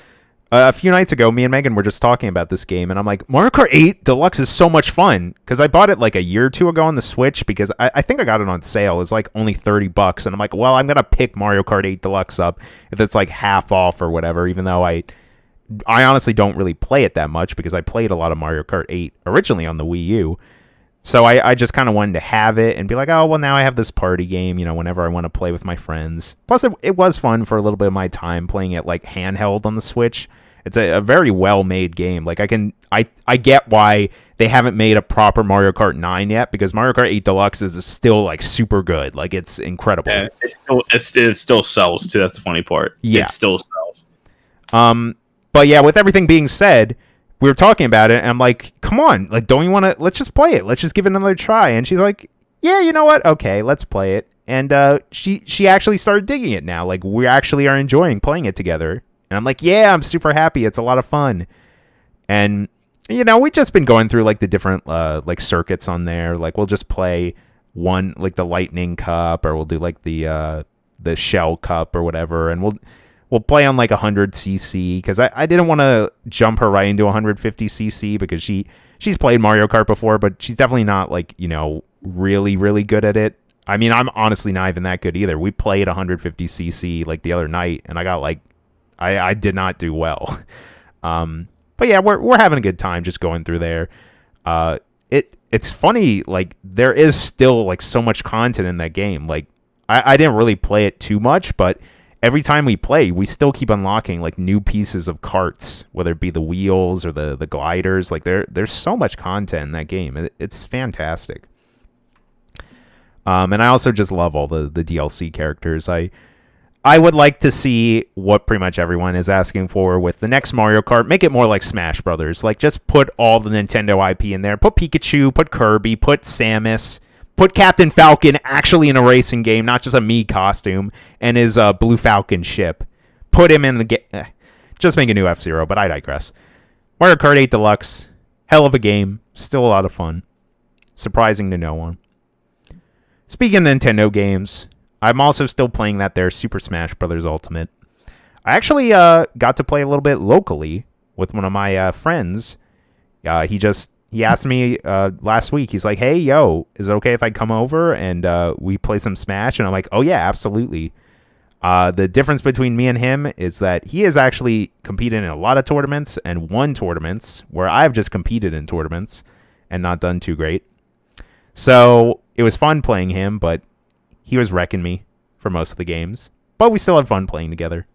few nights ago, me and Megan were just talking about this game, and I'm like, Mario Kart 8 Deluxe is so much fun, because I bought it like a year or two ago on the Switch, because I think I got it on sale. It was like only $30, and I'm like, well, I'm going to pick Mario Kart 8 Deluxe up if it's like half off or whatever, even though I honestly don't really play it that much, because I played a lot of Mario Kart 8 originally on the Wii U. So I just kind of wanted to have it and be like, oh, well, now I have this party game, whenever I want to play with my friends. Plus, it was fun for a little bit of my time playing it like handheld on the Switch. It's a very well-made game. Like I get why they haven't made a proper Mario Kart 9 yet, because Mario Kart 8 Deluxe is still like super good. Like it's incredible. Yeah, it still sells too. That's the funny part. Yeah, it still sells. But yeah, with everything being said, we were talking about it, and I'm like, come on, like, don't you want to? Let's just play it. Let's just give it another try. And she's like, yeah, you know what? Okay, let's play it. And she actually started digging it now. Like we actually are enjoying playing it together. And I'm like, yeah, I'm super happy. It's a lot of fun. And, we've just been going through, like, the different, like, circuits on there. Like, we'll just play one, like, the Lightning Cup, or we'll do, like, the Shell Cup or whatever. And we'll play on, like, 100cc, because I didn't want to jump her right into 150cc, because she's played Mario Kart before, but she's definitely not, like, really, really good at it. I mean, I'm honestly not even that good either. We played 150cc, like, the other night, and I got, like, I did not do well. But yeah, we're having a good time just going through there. It's funny, like there is still like so much content in that game. Like I didn't really play it too much, but every time we play, we still keep unlocking like new pieces of karts, whether it be the wheels or the gliders. Like there's so much content in that game. It's fantastic. And I also just love all the DLC characters. I would like to see what pretty much everyone is asking for with the next Mario Kart. Make it more like Smash Brothers. Like, just put all the Nintendo IP in there. Put Pikachu, put Kirby, put Samus, put Captain Falcon actually in a racing game, not just a Mii costume, and his Blue Falcon ship. Put him in the game. Just make a new F-Zero, but I digress. Mario Kart 8 Deluxe. Hell of a game. Still a lot of fun. Surprising to no one. Speaking of Nintendo games, I'm also still playing that there Super Smash Bros. Ultimate. I actually got to play a little bit locally with one of my friends. He asked me last week. He's like, "Hey, yo, is it okay if I come over and we play some Smash?" And I'm like, "Oh yeah, absolutely." The difference between me and him is that he has actually competed in a lot of tournaments and won tournaments, where I've just competed in tournaments and not done too great. So it was fun playing him, but he was wrecking me for most of the games. But we still had fun playing together.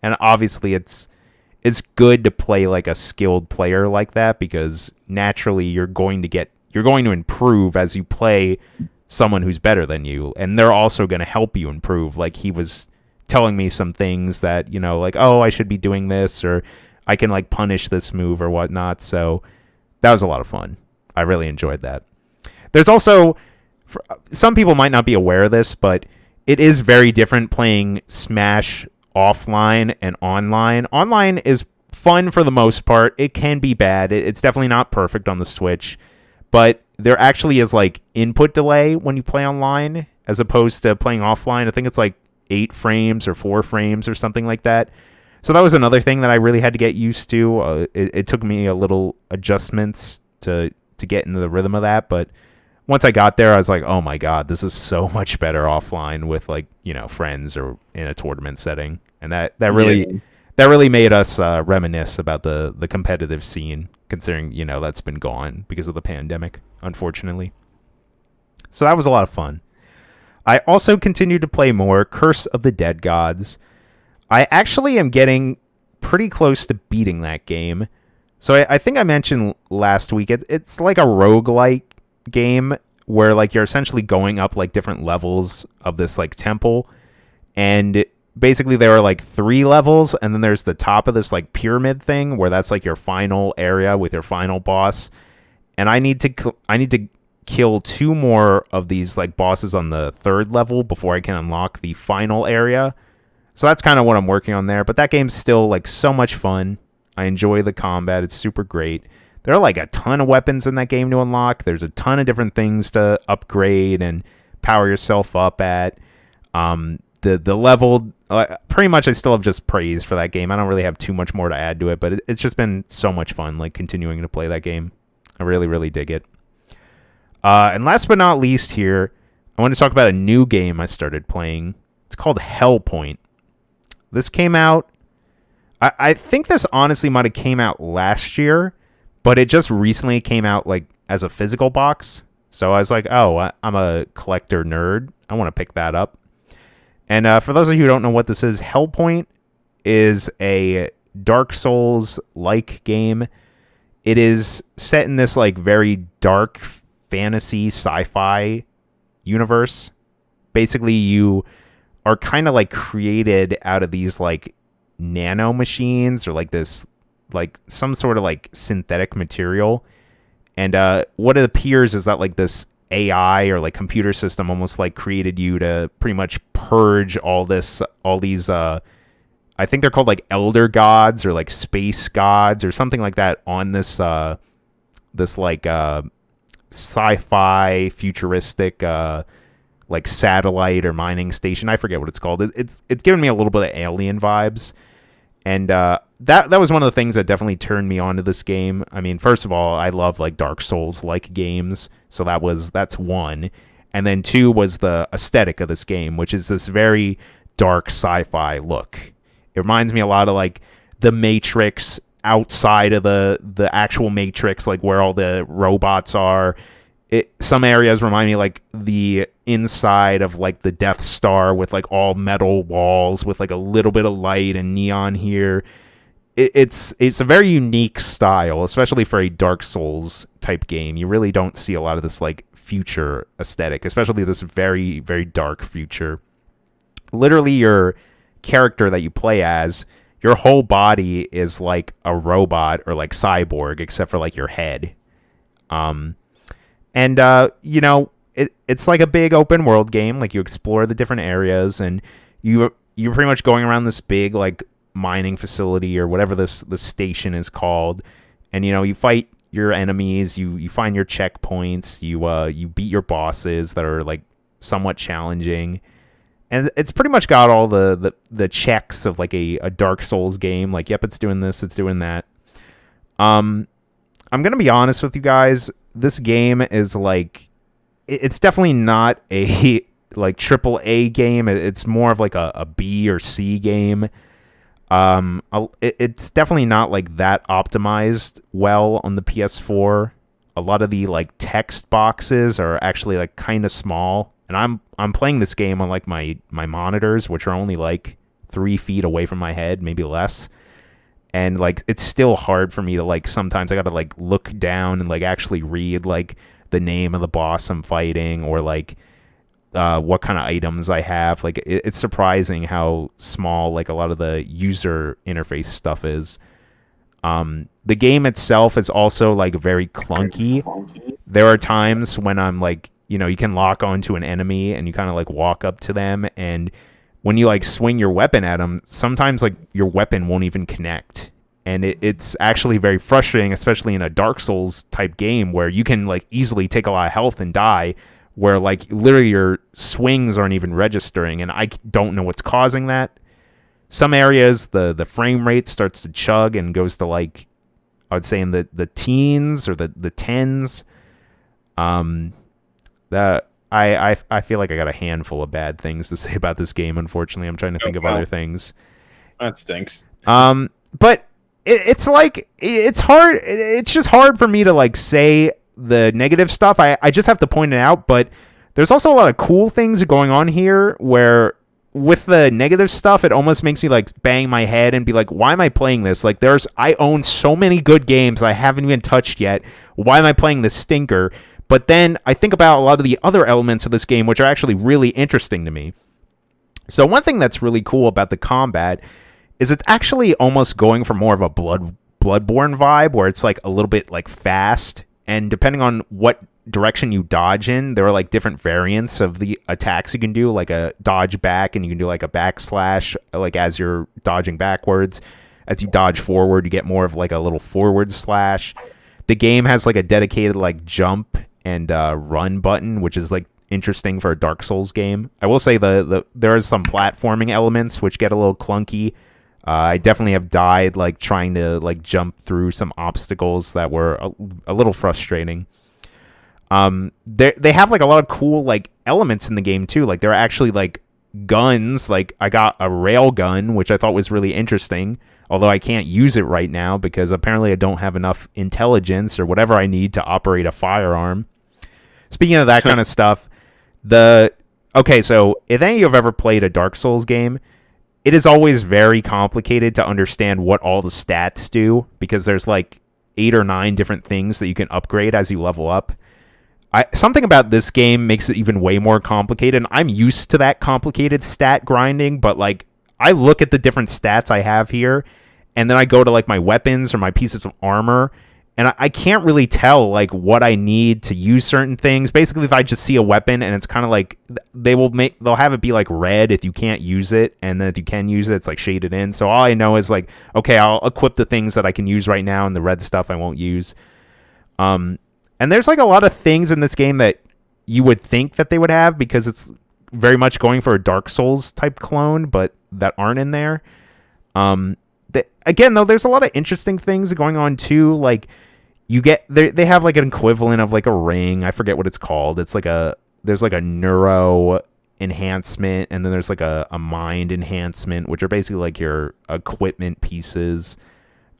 And obviously it's good to play like a skilled player like that, because naturally you're going to improve as you play someone who's better than you, and they're also going to help you improve. Like, he was telling me some things that, like, oh, I should be doing this, or I can like punish this move or whatnot. So that was a lot of fun. I really enjoyed that. There's also, some people might not be aware of this, but it is very different playing Smash offline and online. Online is fun for the most part. It can be bad. It's definitely not perfect on the Switch, but there actually is like input delay when you play online as opposed to playing offline. I think it's like 8 frames or 4 frames or something like that. So that was another thing that I really had to get used to. It took me a little adjustments to get into the rhythm of that, but once I got there, I was like, oh my god, this is so much better offline with like, friends or in a tournament setting. And that really made us reminisce about the competitive scene, considering, that's been gone because of the pandemic, unfortunately. So that was a lot of fun. I also continued to play more Curse of the Dead Gods. I actually am getting pretty close to beating that game. So I think I mentioned last week, it's like a roguelike game where like you're essentially going up like different levels of this like temple, and basically there are like 3 levels, and then there's the top of this like pyramid thing where that's like your final area with your final boss. And I need to kill 2 more of these like bosses on the 3rd level before I can unlock the final area. So that's kind of what I'm working on there, but that game's still like so much fun. I enjoy the combat. It's super great. There are like a ton of weapons in that game to unlock. There's a ton of different things to upgrade and power yourself up at. The level, pretty much I still have just praise for that game. I don't really have too much more to add to it, but it's just been so much fun, like continuing to play that game. I really, really dig it. And last but not least here, I want to talk about a new game I started playing. It's called Hellpoint. This came out, I think this honestly might have came out last year, but it just recently came out like as a physical box. So I was like, oh, I'm a collector nerd. I want to pick that up. And for those of you who don't know what this is, Hellpoint is a Dark Souls-like game. It is set in this like very dark fantasy sci-fi universe. Basically, you are kind of like created out of these like nano machines, or like this like some sort of like synthetic material. And what it appears is that like this AI or like computer system almost like created you to pretty much purge all these I think they're called like elder gods or like space gods or something like that on this this like sci-fi futuristic like satellite or mining station. I forget what it's called. It's giving me a little bit of Alien vibes. And that was one of the things that definitely turned me on to this game. I mean, first of all, I love like Dark Souls-like games, so that's one. And then 2 was the aesthetic of this game, which is this very dark sci-fi look. It reminds me a lot of like the Matrix outside of the actual Matrix, like where all the robots are. Some areas remind me like the inside of like the Death Star with like all metal walls with like a little bit of light and neon here. It's a very unique style, especially for a Dark Souls type game. You really don't see a lot of this like future aesthetic, especially this very, very dark future. Literally, your character that you play as, your whole body is like a robot or like cyborg, except for like your head. And, it's like a big open world game. Like you explore the different areas, and you're pretty much going around this big like mining facility or whatever this station is called. And, you fight your enemies, you find your checkpoints, you beat your bosses that are like somewhat challenging. And it's pretty much got all the checks of like a Dark Souls game. Like, yep, it's doing this, it's doing that. I'm gonna be honest with you guys. This game is like, it's definitely not a like triple A game. It's more of like a B or C game. It's definitely not like that optimized well on the PS4. A lot of the like text boxes are actually like kind of small, and I'm playing this game on like my monitors, which are only like 3 feet away from my head, maybe less. And like it's still hard for me to like, sometimes I gotta like look down and like actually read like the name of the boss I'm fighting, or like what kind of items I have. Like it's surprising how small like a lot of the user interface stuff is. The game itself is also like very clunky. There are times when I'm like, you know, you can lock onto an enemy and you kind of like walk up to them, and when you like swing your weapon at them, sometimes like your weapon won't even connect. And it's actually very frustrating, especially in a Dark Souls type game where you can like easily take a lot of health and die, where like literally your swings aren't even registering, and I don't know what's causing that. Some areas the frame rate starts to chug and goes to like, I would say in the teens or the tens. That I feel like I got a handful of bad things to say about this game. Unfortunately, I'm trying to think of other things. That stinks. But it's like, it's hard. It's just hard for me to like say the negative stuff. I just have to point it out. But there's also a lot of cool things going on here where, with the negative stuff, it almost makes me like bang my head and be like, why am I playing this? Like, I own so many good games I haven't even touched yet. Why am I playing this stinker? But then I think about a lot of the other elements of this game, which are actually really interesting to me. So one thing that's really cool about the combat is it's actually almost going for more of a Bloodborne vibe, where it's like a little bit like fast, and depending on what direction you dodge in, there are like different variants of the attacks you can do, like a dodge back, and you can do like a backslash, like as you're dodging backwards. As you dodge forward, you get more of like a little forward slash. The game has like a dedicated like jump and run button, which is like interesting for a Dark Souls game. I will say there is some platforming elements which get a little clunky. I definitely have died like trying to like jump through some obstacles that were a little frustrating. They have like a lot of cool like elements in the game too. Like there are actually like guns. Like I got a rail gun, which I thought was really interesting, although I can't use it right now because apparently I don't have enough intelligence or whatever I need to operate a firearm. Speaking of that kind of stuff, so if any of you have ever played a Dark Souls game, it is always very complicated to understand what all the stats do, because there's like 8 or 9 different things that you can upgrade as you level up. Something about this game makes it even way more complicated, and I'm used to that complicated stat grinding, but like I look at the different stats I have here, and then I go to like my weapons or my pieces of armor, and I can't really tell like what I need to use certain things. Basically, if I just see a weapon and it's kind of like they'll have it be like red if you can't use it, and then if you can use it, it's like shaded in. So all I know is like, okay, I'll equip the things that I can use right now, and the red stuff I won't use. And there's like a lot of things in this game that you would think that they would have, because it's very much going for a Dark Souls type clone, but that aren't in there. Again, though, there's a lot of interesting things going on too. Like they have like an equivalent of like a ring. I forget what it's called. It's like there's like a neuro enhancement, and then there's like a mind enhancement, which are basically like your equipment pieces.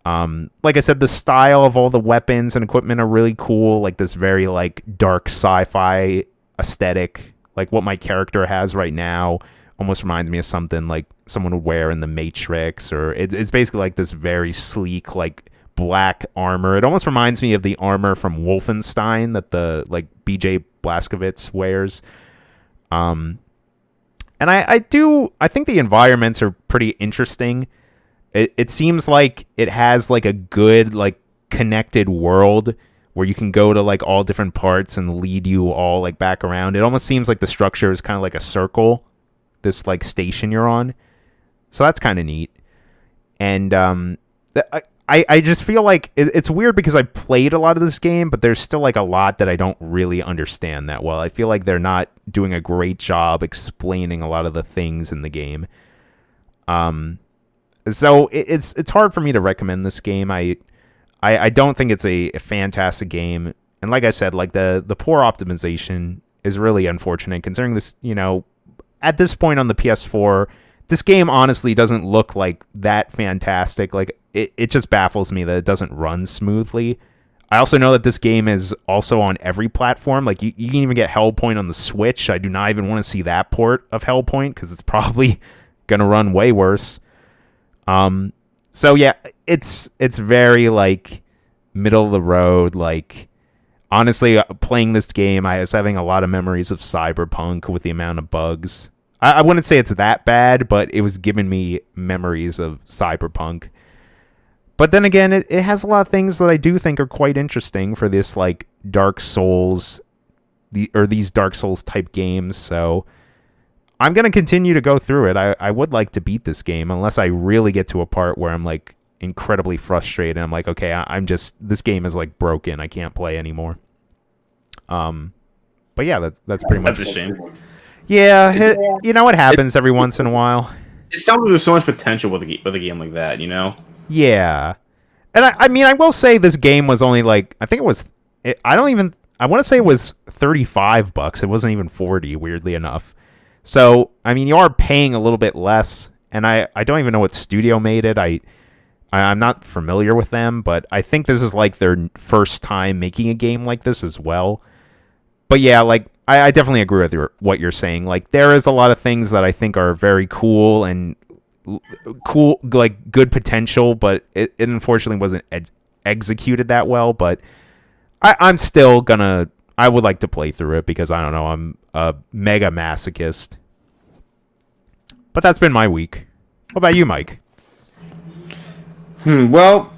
Like I said, the style of all the weapons and equipment are really cool. Like this very like dark sci-fi aesthetic, like what my character has right now, almost reminds me of something like someone would wear in the Matrix, or it's basically like this very sleek like black armor. It almost reminds me of the armor from Wolfenstein that the like BJ Blazkowicz wears. And I think the environments are pretty interesting. It seems like it has like a good like connected world where you can go to like all different parts and lead you all like back around. It almost seems like the structure is kind of like a circle, this like station you're on. So that's kind of neat. And I just feel like it's weird because I played a lot of this game, but there's still like a lot that I don't really understand that well. I feel like they're not doing a great job explaining a lot of the things in the game. So it's hard for me to recommend this game. I don't think it's a fantastic game, and like I said, like the poor optimization is really unfortunate considering this. At this point on the PS4, this game honestly doesn't look like that fantastic. Like it just baffles me that it doesn't run smoothly. I also know that this game is also on every platform. Like you can even get Hellpoint on the Switch. I do not even want to see that port of Hellpoint because it's probably gonna run way worse. So yeah, it's very like middle of the road. Like honestly, playing this game, I was having a lot of memories of Cyberpunk with the amount of bugs. I wouldn't say it's that bad, but it was giving me memories of Cyberpunk. But then again, it has a lot of things that I do think are quite interesting for this like Dark Souls, these Dark Souls type games. So I'm going to continue to go through it. I would like to beat this game unless I really get to a part where I'm like incredibly frustrated. I'm like, okay, this game is like broken. I can't play anymore. But yeah, that's pretty much. That's a shame. Yeah, it happens every once in a while. It sounds like there's so much potential with a game like that, Yeah. And I mean, I will say this game was only like, I think it was, I want to say it was $35. It wasn't even 40, weirdly enough. So, I mean, you are paying a little bit less, and I don't even know what studio made it. I'm not familiar with them, but I think this is like their first time making a game like this as well. But yeah, like, I definitely agree with what you're saying. Like, there is a lot of things that I think are very cool and cool, like good potential, but it unfortunately wasn't executed that well. But I'm still gonna. I would like to play through it because I don't know. I'm a mega masochist. But that's been my week. What about you, Mike? Well,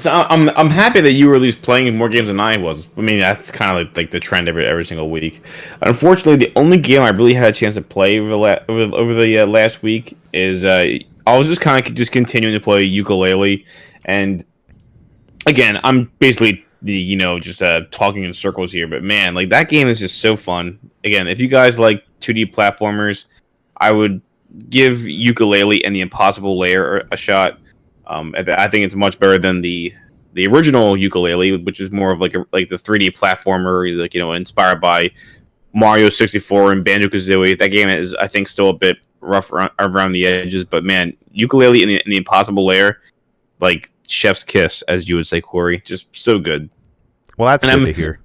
I'm happy that you were at least playing more games than I was. I mean, that's kind of like the trend every single week. Unfortunately, the only game I really had a chance to play over the last week is I was just kind of just continuing to play ukulele, and again, I'm basically just talking in circles here. But man, like that game is just so fun. Again, if you guys like 2D platformers, I would give ukulele and the Impossible Lair a shot. I think it's much better than the original ukulele, which is more of like the 3D platformer, like inspired by Mario 64 and Banjo-Kazooie. That game is, I think, still a bit rough around the edges, but man, ukulele and the Impossible Lair, like chef's kiss, as you would say, Corey, just so good. Well, that's good to hear.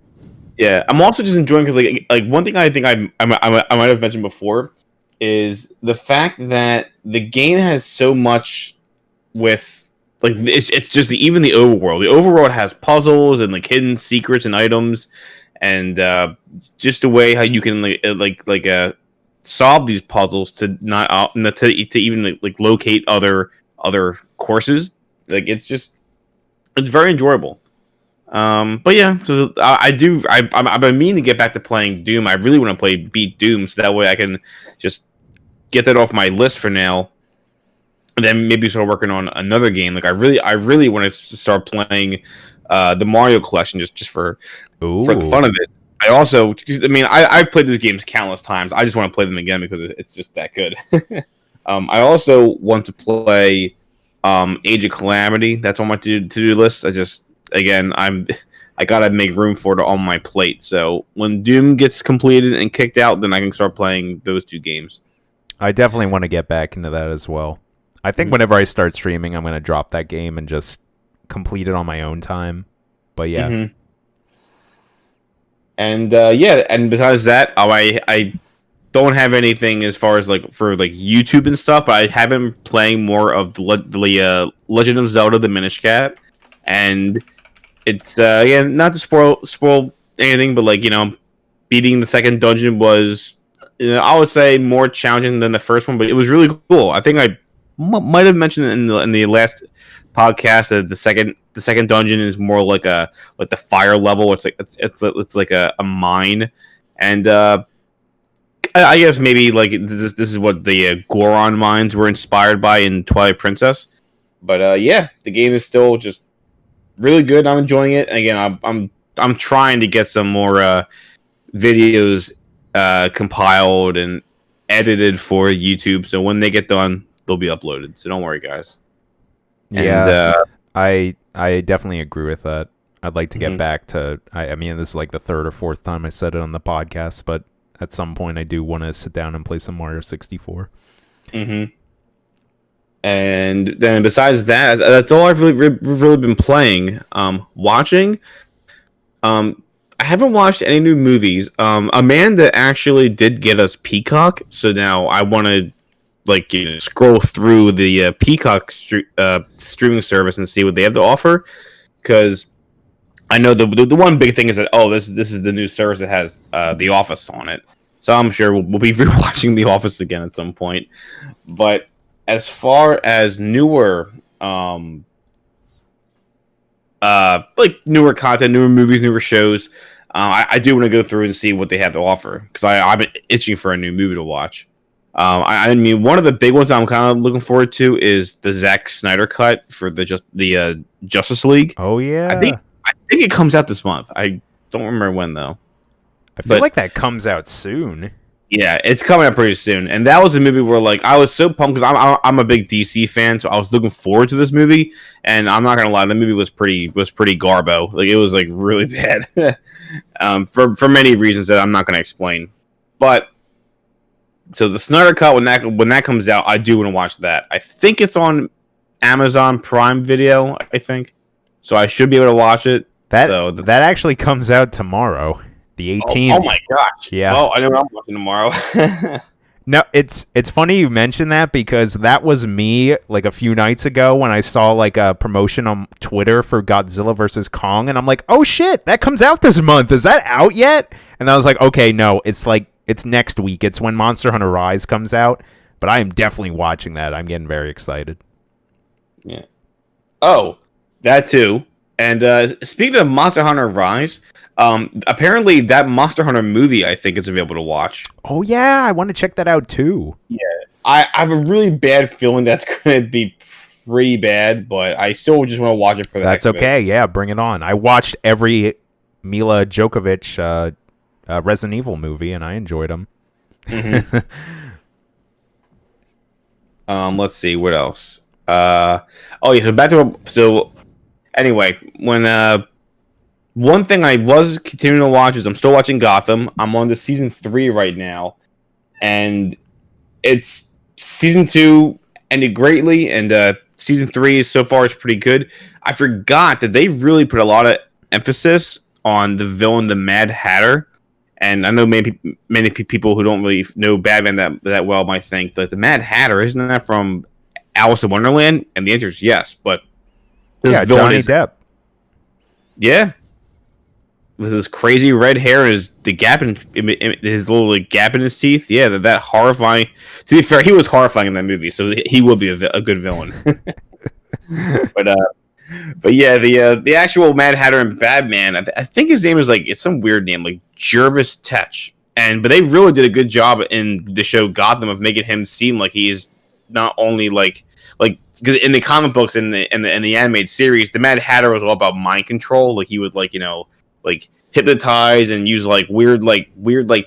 Yeah, I'm also just enjoying because like one thing I think I might have mentioned before is the fact that the game has so much with like it's just even the overworld. The overworld has puzzles and like hidden secrets and items, and just the way how you can solve these puzzles to to even like locate other courses. Like it's very enjoyable. But yeah, so I've been meaning to get back to playing Doom. I really want to beat Doom, so that way I can just get that off my list for now. And then maybe start working on another game. Like I really want to start playing the Mario collection just for the fun of it. I've played these games countless times. I just want to play them again because it's just that good. I also want to play Age of Calamity. That's on my to-do list. I gotta make room for it on my plate. So when Doom gets completed and kicked out, then I can start playing those two games. I definitely want to get back into that as well. I think whenever I start streaming, I'm going to drop that game and just complete it on my own time. But yeah. Mm-hmm. And and besides that, I don't have anything as far as like for like YouTube and stuff, but I have been playing more of the Legend of Zelda: The Minish Cap, and it's not to spoil anything, but like beating the second dungeon was I would say more challenging than the first one, but it was really cool. I think I might have mentioned in the last podcast that the second dungeon is more like the fire level. It's like a mine, and I guess maybe like this is what the Goron mines were inspired by in Twilight Princess. But yeah, the game is still just really good. I'm enjoying it. And again, I'm trying to get some more videos compiled and edited for YouTube. So when they get done, they'll be uploaded. So don't worry, guys. And Yeah, I definitely agree with that. I'd like to get mhm. back to. I mean, this is like the third or fourth time I said it on the podcast, but at some point I do want to sit down and play some Mario 64. Mm-hmm. And then besides that, that's all I've really been playing. Watching. I haven't watched any new movies. Amanda actually did get us Peacock, so now I want to scroll through the Peacock streaming service and see what they have to offer. Because I know the one big thing is that this is the new service that has The Office on it. So I'm sure we'll be rewatching The Office again at some point. But as far as newer newer content, newer movies, newer shows, I do want to go through and see what they have to offer because I've been itching for a new movie to watch. I mean, one of the big ones I'm kind of looking forward to is the Zack Snyder cut for the Justice League. Oh yeah, I think it comes out this month. I don't remember when though. I feel like that comes out soon. Yeah, it's coming out pretty soon, and that was a movie where I was so pumped because I'm a big DC fan, so I was looking forward to this movie. And I'm not gonna lie, the movie was pretty garbo. Like it was really bad, for many reasons that I'm not gonna explain. But so the Snyder Cut when that comes out, I do want to watch that. I think it's on Amazon Prime Video. I think so. I should be able to watch it. That actually comes out tomorrow. The 18th. Oh my gosh! Yeah. Oh, I know what I'm watching tomorrow. No, it's funny you mentioned that because that was me like a few nights ago when I saw like a promotion on Twitter for Godzilla vs. Kong, and I'm like, oh shit, that comes out this month. Is that out yet? And I was like, okay, no, it's next week. It's when Monster Hunter Rise comes out. But I am definitely watching that. I'm getting very excited. Yeah. Oh, that too. And speaking of Monster Hunter Rise, apparently that Monster Hunter movie I think is available to watch. Oh yeah, I want to check that out too. Yeah, I have a really bad feeling that's going to be pretty bad, but I still just want to watch it for that. That's okay. Yeah, bring it on. I watched every Mila Djokovic Resident Evil movie, and I enjoyed them. Mm-hmm. Let's see what else. So back to anyway, when one thing I was continuing to watch is I'm still watching Gotham. I'm on to season 3 right now, and it's season 2 ended greatly, and season 3 so far is pretty good. I forgot that they really put a lot of emphasis on the villain, the Mad Hatter. And I know many people who don't really know Batman that well might think that the Mad Hatter isn't that from Alice in Wonderland? And the answer is yes. But yeah, Johnny Depp. Yeah, with his crazy red hair and the gap in his little gap in his teeth. Yeah, that horrifying. To be fair, he was horrifying in that movie, so he will be a good villain. But yeah, the actual Mad Hatter and Batman, I think his name is it's some weird name like Jervis Tetch, but they really did a good job in the show Gotham of making him seem like he is not only because in the comic books and the animated series, the Mad Hatter was all about mind control. Like he would hypnotize and use weird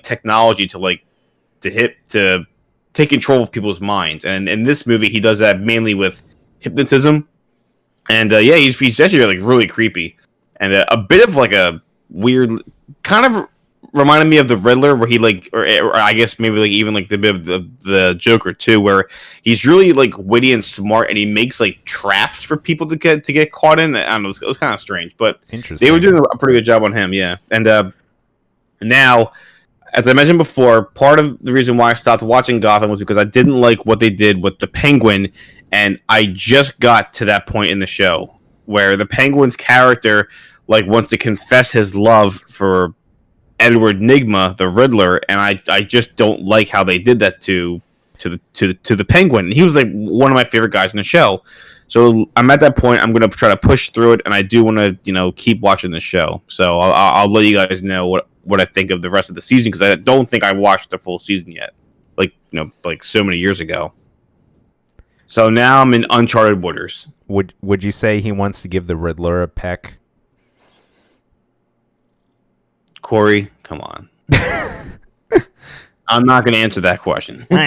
technology to take control of people's minds. And in this movie, he does that mainly with hypnotism. And yeah, he's actually really creepy, and a bit of a weird kind of reminded me of the Riddler, where he or I guess maybe even the bit of the Joker too, where he's really witty and smart, and he makes traps for people to get caught in. I don't know, it was kind of strange, but interesting. They were doing a pretty good job on him, yeah. And now, as I mentioned before, part of the reason why I stopped watching Gotham was because I didn't like what they did with the Penguin. And I just got to that point in the show where the Penguin's character wants to confess his love for Edward Nygma, the Riddler, and I just don't like how they did that to the Penguin. And he was one of my favorite guys in the show. So I'm at that point. I'm gonna try to push through it, and I do want to keep watching the show. So I'll let you guys know what I think of the rest of the season, because I don't think I watched the full season yet. So many years ago. So now I'm in uncharted waters. Would you say he wants to give the Riddler a peck? Corey, come on. I'm not going to answer that question. No.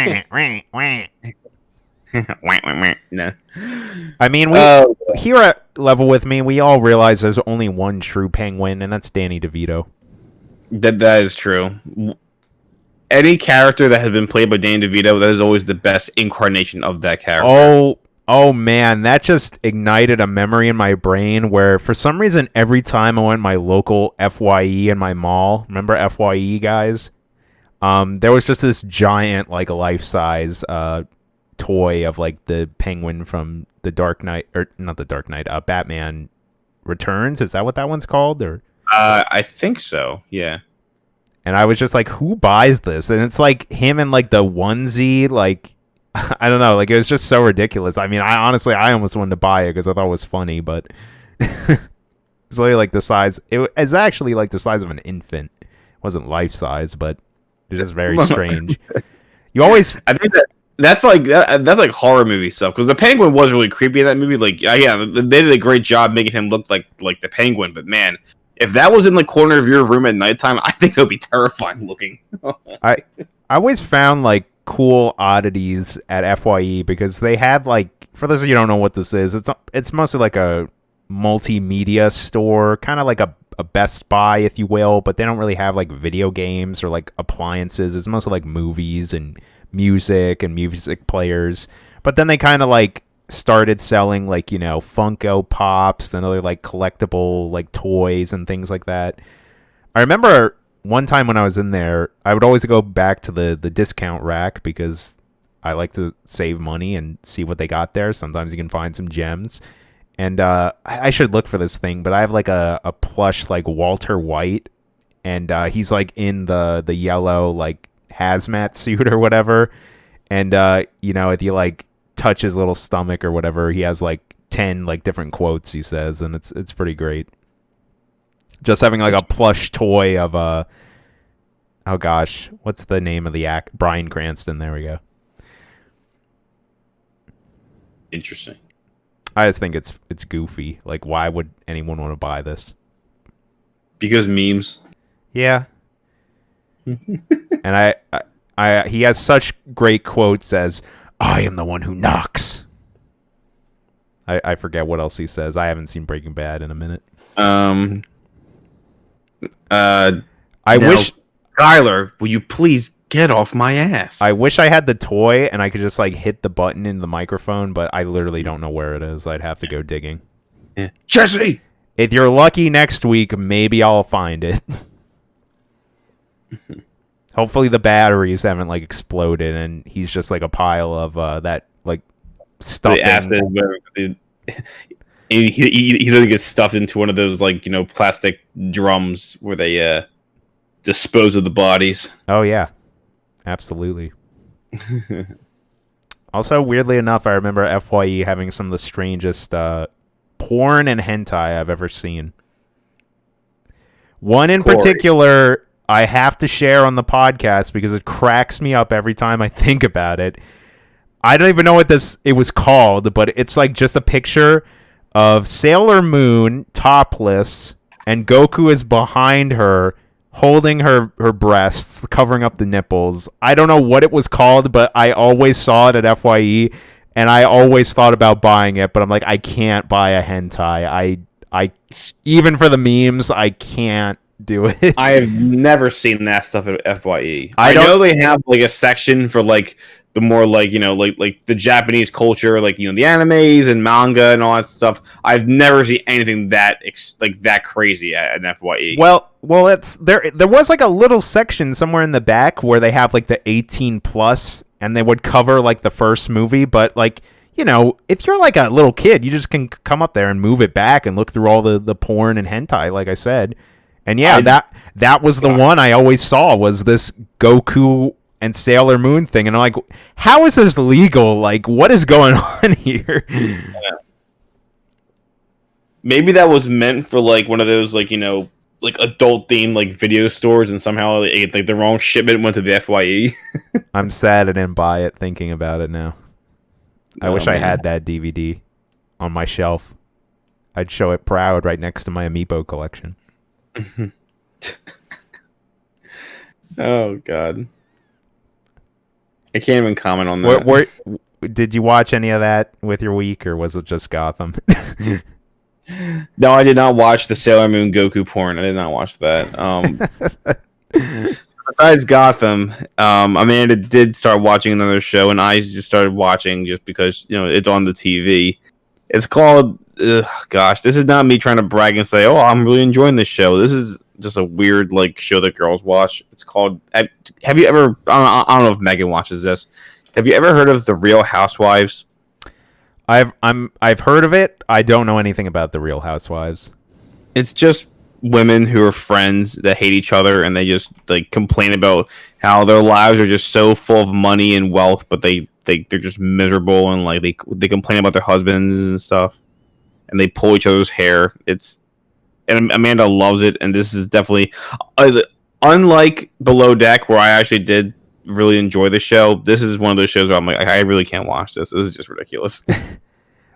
I mean, here at Level With Me, we all realize there's only one true Penguin, and that's Danny DeVito. That is true. Any character that has been played by Danny DeVito, that is always the best incarnation of that character. Oh man, that just ignited a memory in my brain where for some reason every time I went to my local FYE in my mall, remember FYE guys? There was just this giant like life-size toy of like the Penguin from the Dark Knight, or not the Dark Knight, Batman Returns. Is that what that one's called? Or I think so. Yeah. And I was just like, who buys this? And it's like him in like the onesie, like I don't know, like it was just so ridiculous. I mean, I almost wanted to buy it because I thought it was funny, but it's literally like the size. It's actually like the size of an infant. It wasn't life size, but it's just very strange. You always, I think that's like horror movie stuff because the Penguin was really creepy in that movie. Like, yeah, they did a great job making him look like the Penguin. But man, if that was in the corner of your room at nighttime, I think it would be terrifying looking. I always found like cool oddities at FYE because they had like, for those of you who don't know what this is, it's mostly like a multimedia store, kind of like a Best Buy, if you will, but they don't really have like video games or like appliances. It's mostly like movies and music players. But then they kind of like started selling like, you know, Funko Pops and other like collectible like toys and things like that. I remember one time when I was in there, I would always go back to the discount rack because I like to save money and see what they got there. Sometimes you can find some gems. And I should look for this thing, but I have like a plush like Walter White, and he's like in the yellow like hazmat suit or whatever. And you know, if you like touch his little stomach or whatever, he has like 10 like different quotes he says, and it's pretty great. Just having like a plush toy of oh gosh, what's the name of the act? Bryan Cranston. There we go. Interesting. I just think it's goofy. Like, why would anyone want to buy this? Because memes. Yeah. And I he has such great quotes as "I am the one who knocks." I forget what else he says. I haven't seen Breaking Bad in a minute. I wish, Tyler, will you please get off my ass? I wish I had the toy and I could just like hit the button in the microphone, but I literally don't know where it is. I'd have to go digging. Yeah. Jesse! If you're lucky next week, maybe I'll find it. Hopefully the batteries haven't like exploded and he's just like a pile of that like stuff. He doesn't get stuffed into one of those like, you know, plastic drums where they dispose of the bodies. Oh yeah, absolutely. Also, weirdly enough, I remember FYE having some of the strangest porn and hentai I've ever seen. One in particular I have to share on the podcast because it cracks me up every time I think about it. I don't even know what it was called, but it's like just a picture of Sailor Moon topless, and Goku is behind her, holding her breasts, covering up the nipples. I don't know what it was called, but I always saw it at FYE, and I always thought about buying it, but I'm like, I can't buy a hentai. I even for the memes, I can't do it. I have never seen that stuff at FYE. I know they have like a section for like the more like, you know, like the Japanese culture, like, you know, the animes and manga and all that stuff. I've never seen anything that crazy at an FYE. Well, it's there was like a little section somewhere in the back where they have like the 18 plus and they would cover like the first movie, but like, you know, if you're like a little kid, you just can come up there and move it back and look through all the porn and hentai, like I said. And yeah, that was the one I always saw, was this Goku and Sailor Moon thing, and I'm like, how is this legal? Like, what is going on here? Yeah. Maybe that was meant for like one of those, like, you know, like adult themed like video stores, and somehow like the wrong shipment went to the FYE. I'm sad I didn't buy it. Thinking about it now, I wish I had that DVD on my shelf. I'd show it proud right next to my Amiibo collection. Oh God, I can't even comment on that. Did you watch any of that with your week, or was it just Gotham? No, I did not watch the Sailor Moon Goku porn. I did not watch that. Besides Gotham, Amanda did start watching another show, and I just started watching just because it's on the TV. It's called. Gosh, this is not me trying to brag and say, "Oh, I'm really enjoying this show." This is just a weird show that girls watch. It's called. Have you ever? I don't know if Megan watches this. Have you ever heard of the Real Housewives? I've heard of it. I don't know anything about the Real Housewives. It's just women who are friends that hate each other, and they just complain about how their lives are just so full of money and wealth, but they're just miserable, and they complain about their husbands and stuff, and they pull each other's hair. And Amanda loves it, and this is definitely unlike Below Deck, where I actually did really enjoy the show. This is one of those shows where I'm like, I really can't watch this. This is just ridiculous.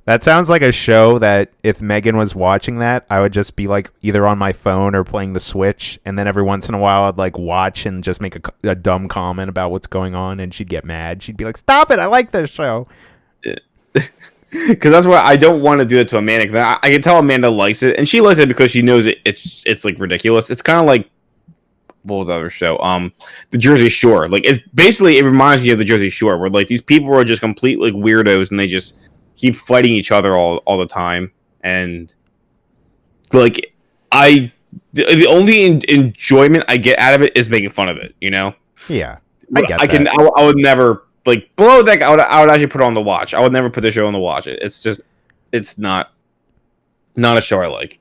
That sounds like a show that if Megan was watching that, I would just be either on my phone or playing the Switch, and then every once in a while I'd watch and just make a dumb comment about what's going on, and she'd get mad. She'd be like, "Stop it! I like this show." Because that's why I don't want to do it to Amanda. 'Cause I can tell Amanda likes it, and she likes it because she knows it's ridiculous. It's kind of like, what was the other show? The Jersey Shore. It reminds me of the Jersey Shore, where these people are just complete weirdos, and they just keep fighting each other all the time. And the only enjoyment I get out of it is making fun of it. Yeah, I get that. I would never Below Deck. I would actually put it on the watch. I would never put the show on the watch. It's not a show I like.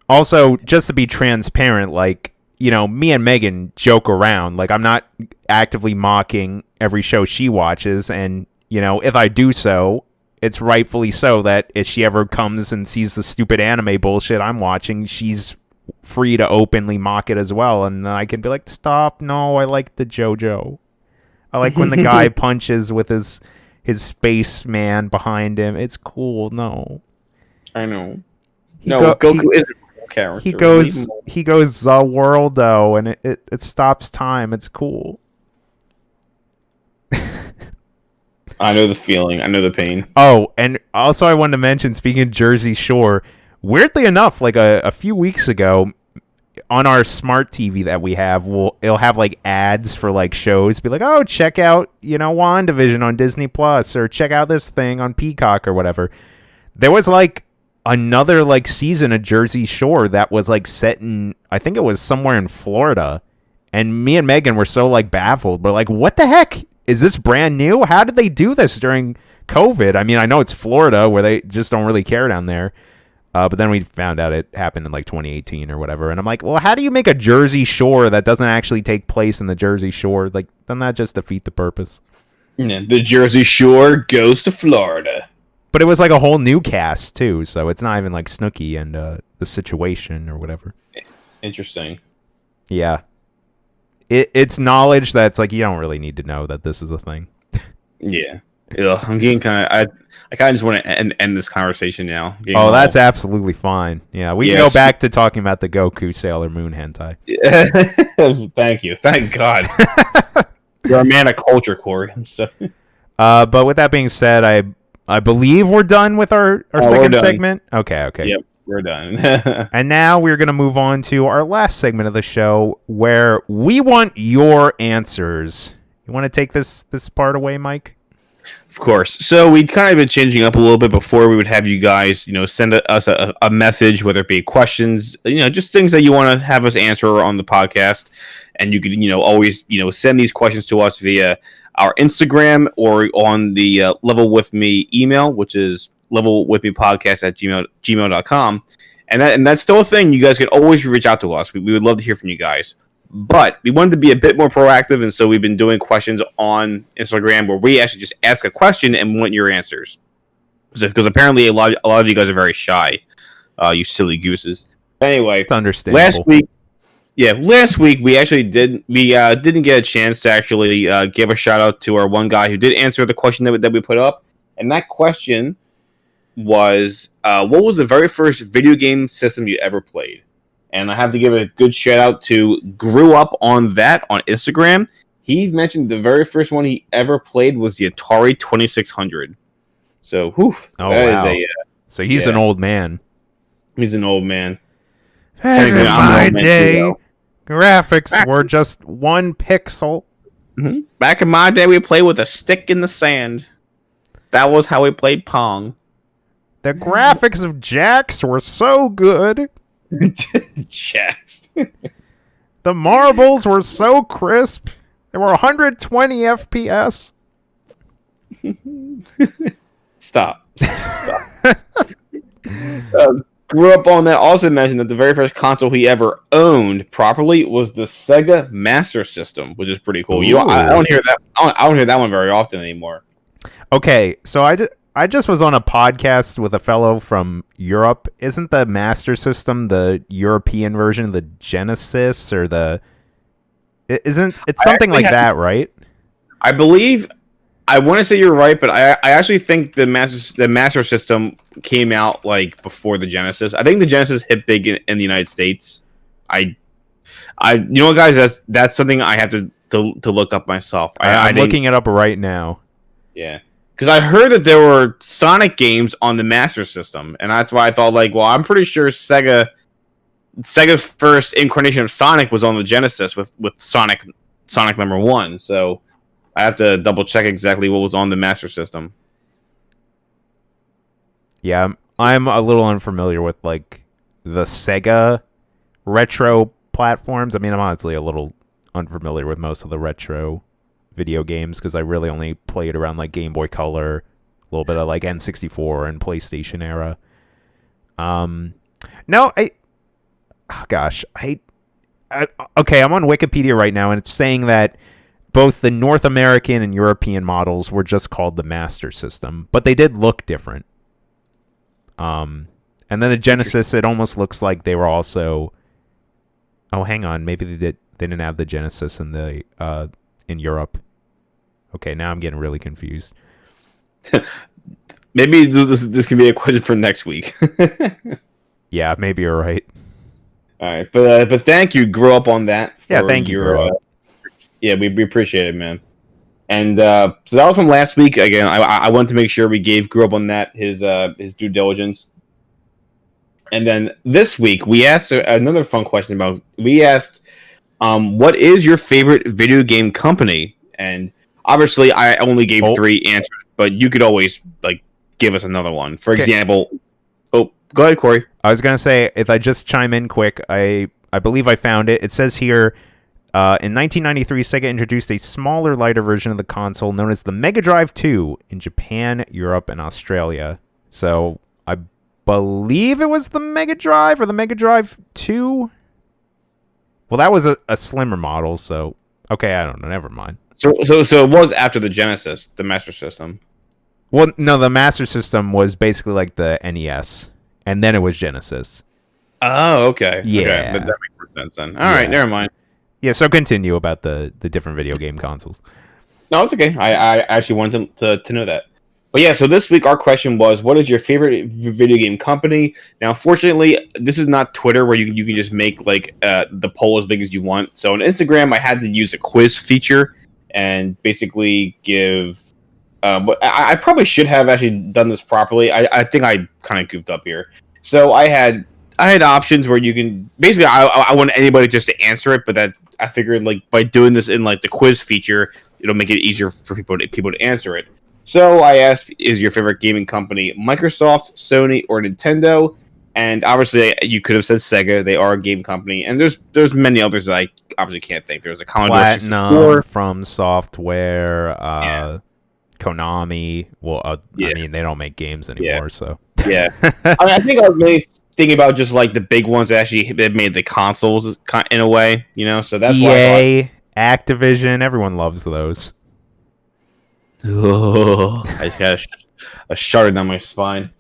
Also, just to be transparent, me and Megan joke around. I'm not actively mocking every show she watches, and if I do so, it's rightfully so that if she ever comes and sees the stupid anime bullshit I'm watching, she's free to openly mock it as well, and then I can be like, "Stop! No, I like the JoJo. I like when the guy punches with his space man behind him. It's cool." No, I know. Goku is a character. He goes the worldo, and it stops time. It's cool. I know the feeling. I know the pain. Oh, and also I wanted to mention, speaking of Jersey Shore, weirdly enough, a few weeks ago, on our smart TV that we have, it'll have ads for shows. Be like, "Oh, check out WandaVision on Disney Plus, or check out this thing on Peacock or whatever." There was another season of Jersey Shore that was set in, I think it was somewhere in Florida, and me and Megan were so baffled. We're like, "What the heck? Is this brand new? How did they do this during COVID?" I mean, I know it's Florida where they just don't really care down there. But then we found out it happened in 2018 or whatever. And I'm like, well, how do you make a Jersey Shore that doesn't actually take place in the Jersey Shore? Doesn't that just defeat the purpose? Yeah, the Jersey Shore goes to Florida. But it was a whole new cast too. So it's not even Snooki and The Situation or whatever. Interesting. Yeah. It's knowledge that's you don't really need to know that this is a thing. Yeah. Ugh, I'm getting kind of... I kind of just want to end this conversation now. Oh, that's absolutely fine. Yeah, we can go back to talking about the Goku Sailor Moon hentai. Thank you. Thank God. You're a man of culture, Corey. So. But with that being said, I believe we're done with our second segment. Okay. Yep, we're done. And now we're going to move on to our last segment of the show, where we want your answers. You want to take this part away, Mike? Of course. So we'd kind of been changing up a little bit before. We would have you guys, send us a message, whether it be questions, just things that you want to have us answer on the podcast. And you could, always, send these questions to us via our Instagram or on the Level With Me email, which is levelwithmepodcast@gmail.com. And that's still a thing. You guys can always reach out to us. We would love to hear from you guys. But we wanted to be a bit more proactive, and so we've been doing questions on Instagram where we actually just ask a question and want your answers. Because apparently a lot of you guys are very shy, you silly gooses. Anyway, it's understandable. Last week we actually didn't get a chance to actually give a shout out to our one guy who did answer the question that we put up, And that question was, what was the very first video game system you ever played? And I have to give a good shout out to Grew Up on that on Instagram. He mentioned the very first one he ever played was the Atari 2600. So, wow. So he's an old man. He's an old man. Back in my day, graphics were just 1 pixel. Mm-hmm. Back in my day, we played with a stick in the sand. That was how we played Pong. The graphics of Jax were so good. Jax. The marbles were so crisp. They were 120 FPS. Stop. Grew Up on that also mentioned that the very first console he ever owned properly was the Sega Master System, which is pretty cool. I don't hear that. I don't hear that one very often anymore. Okay, so I just was on a podcast with a fellow from Europe. Isn't the Master System the European version of the Genesis or the? Isn't it's something like that, right? I believe. I want to say you're right, but I actually think the Master System came out like before the Genesis. I think the Genesis hit big in the United States. You know what, guys? That's something I have to look up myself. I'm looking it up right now. Yeah, because I heard that there were Sonic games on the Master System, and that's why I thought like, well, I'm pretty sure Sega's first incarnation of Sonic was on the Genesis with Sonic number 1. So. I have to double check exactly what was on the Master System. Yeah, I'm a little unfamiliar with like the Sega retro platforms. I mean, I'm honestly a little unfamiliar with most of the retro video games because I really only played around like Game Boy Color, a little bit of like N64 and PlayStation era. No, okay, I'm on Wikipedia right now and it's saying that both the North American and European models were just called the Master System, but they did look different. And then the Genesis, it almost looks like they were also. Oh, hang on, maybe they didn't have the Genesis in in Europe. Okay, now I'm getting really confused. Maybe this can be a question for next week. Yeah, maybe you're right. All right, but thank you, Grow Up on that. Yeah, thank you. Yeah, we appreciate it, man. And so that was from last week. Again, I wanted to make sure we gave Grew Up on that his due diligence. And then this week we asked another fun question we asked, what is your favorite video game company? And obviously, I only gave 3 answers, but you could always like give us another one. For example, go ahead, Corey. I was gonna say if I just chime in quick, I believe I found it. It says here. In 1993, Sega introduced a smaller, lighter version of the console known as the Mega Drive 2 in Japan, Europe, and Australia. So I believe it was the Mega Drive or the Mega Drive 2. Well, that was a slimmer model, so okay, I don't know. Never mind. So it was after the Genesis, the Master System. Well, no, the Master System was basically like the NES, and then it was Genesis. Oh, okay. Yeah, okay. That makes more sense then. All right, never mind. Yeah, so continue about the different video game consoles. No, it's okay. I actually wanted to know that. But yeah, so this week our question was, what is your favorite video game company? Now, unfortunately, this is not Twitter where you can just make like the poll as big as you want. So on Instagram, I had to use a quiz feature and basically give... but I probably should have actually done this properly. I think I kind of goofed up here. So I had options where you can... Basically, I want anybody just to answer it, but that I figured like by doing this in like the quiz feature, it'll make it easier for people to answer it. So I asked, is your favorite gaming company Microsoft, Sony, or Nintendo? And obviously, you could have said Sega. They are a game company. And there's many others that I obviously can't think. There's a Commodore 64. From Software, Konami. Well, I mean, they don't make games anymore, so. Yeah. I think I was really thinking about just like the big ones that actually made the consoles in a way, you know? So that's why I Activision, everyone loves those. Oh, I just got a shudder down my spine.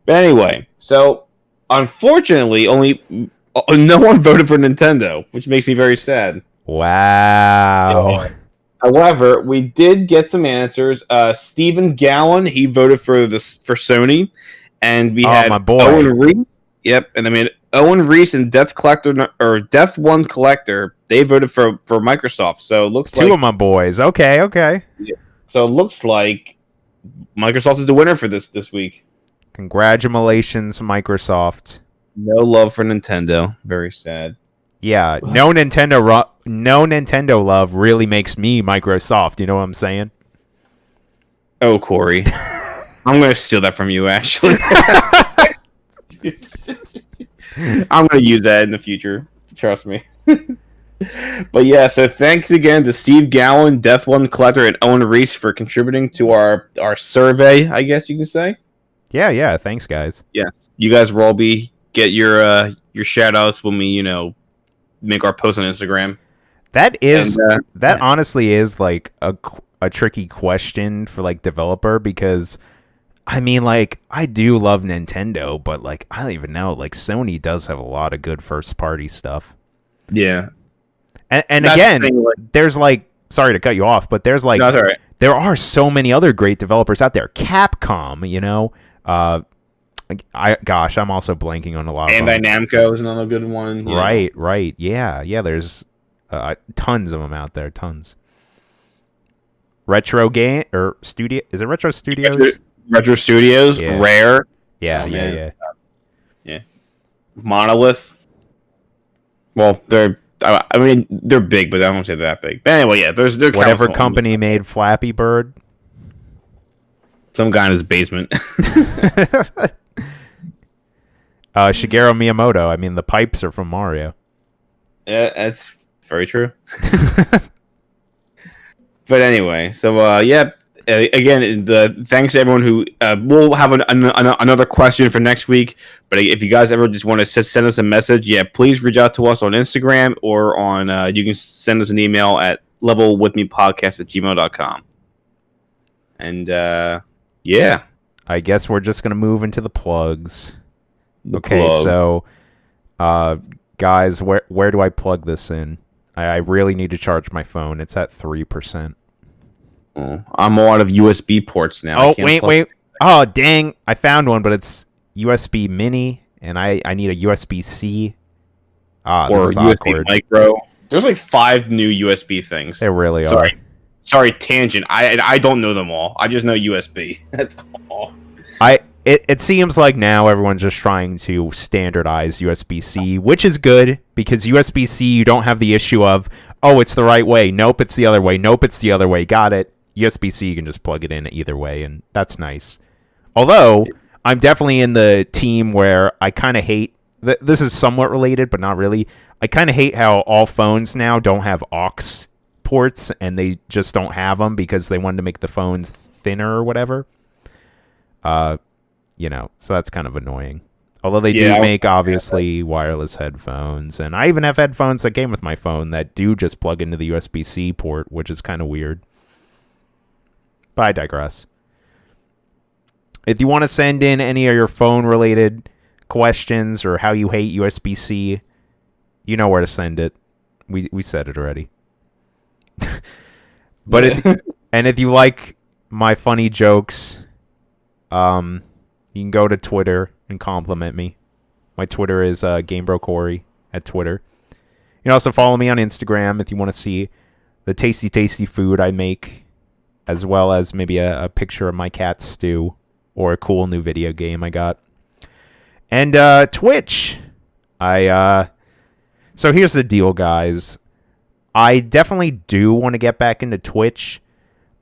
But anyway, so unfortunately, no one voted for Nintendo, which makes me very sad. Wow. However, we did get some answers. Stephen Gallen, he voted for Sony, and we had my boy. Owen Reese. Yep, and I mean Owen Reese and Death One Collector. They voted for Microsoft. So it looks two of my boys. Okay. Yeah. So it looks like Microsoft is the winner for this week. Congratulations, Microsoft. No love for Nintendo. Very sad. Yeah, no Nintendo love really makes me Microsoft. You know what I'm saying? Oh, Corey, I'm gonna steal that from you. Actually, I'm gonna use that in the future. Trust me. But yeah, so thanks again to Steve Gallen, Death One Collector, and Owen Reese for contributing to our survey. I guess you can say. Yeah. Thanks, guys. Yes, you guys will all get your shout outs when we make our post on Instagram. That honestly is like a tricky question for like developer, because I mean, like, I do love Nintendo, but like I don't even know, like Sony does have a lot of good first party stuff. Yeah. And again, there's like, sorry to cut you off, but there's like, no, that's all right. There are so many other great developers out there. Capcom, you know, I'm also blanking on a lot of them. Bandai Namco is another good one. Right. Yeah. There's tons of them out there. Tons. Retro game or studio? Is it Retro Studios? Retro Studios. Yeah. Rare. Yeah. Monolith. Well, they're big, but I don't say they're that big. But anyway, yeah, they're whatever company made Flappy Bird. Some guy in his basement. Shigeru Miyamoto. I mean, the pipes are from Mario. Yeah, that's very true. But anyway, so again, thanks to everyone who we'll have another question for next week. But if you guys ever just want to send us a message, please reach out to us on Instagram or on you can send us an email at levelwithmepodcast@gmail.com. And I guess we're just gonna move into the plugs. Plug. So guys, where do I plug this in? I really need to charge my phone. It's at 3%. I'm a lot of USB ports now. Oh, wait. Oh, dang. I found one, but it's USB mini, and I need a USB-C. Or this is USB awkward. micro. There's like 5 new USB things. They really are. Sorry, tangent. I don't know them all. I just know USB. That's all. It seems like now everyone's just trying to standardize USB-C, which is good, because USB-C, you don't have the issue of, oh, it's the right way. Nope, it's the other way. Nope, it's the other way. Got it. USB-C, you can just plug it in either way, and that's nice. Although, I'm definitely in the team where I kind of hate, this is somewhat related, but not really. I kind of hate how all phones now don't have aux ports, and they just don't have them because they wanted to make the phones thinner or whatever. So that's kind of annoying. Although they do make, obviously, wireless headphones. And I even have headphones that came with my phone that do just plug into the USB-C port, which is kind of weird. But I digress. If you want to send in any of your phone-related questions or how you hate USB-C, you know where to send it. We said it already. But if you like my funny jokes, you can go to Twitter and compliment me. My Twitter is GameBroCorey at Twitter. You can also follow me on Instagram if you want to see the tasty food I make, as well as maybe a picture of my cat Stu or a cool new video game I got. And Twitch. So here's the deal, guys. I definitely do want to get back into Twitch,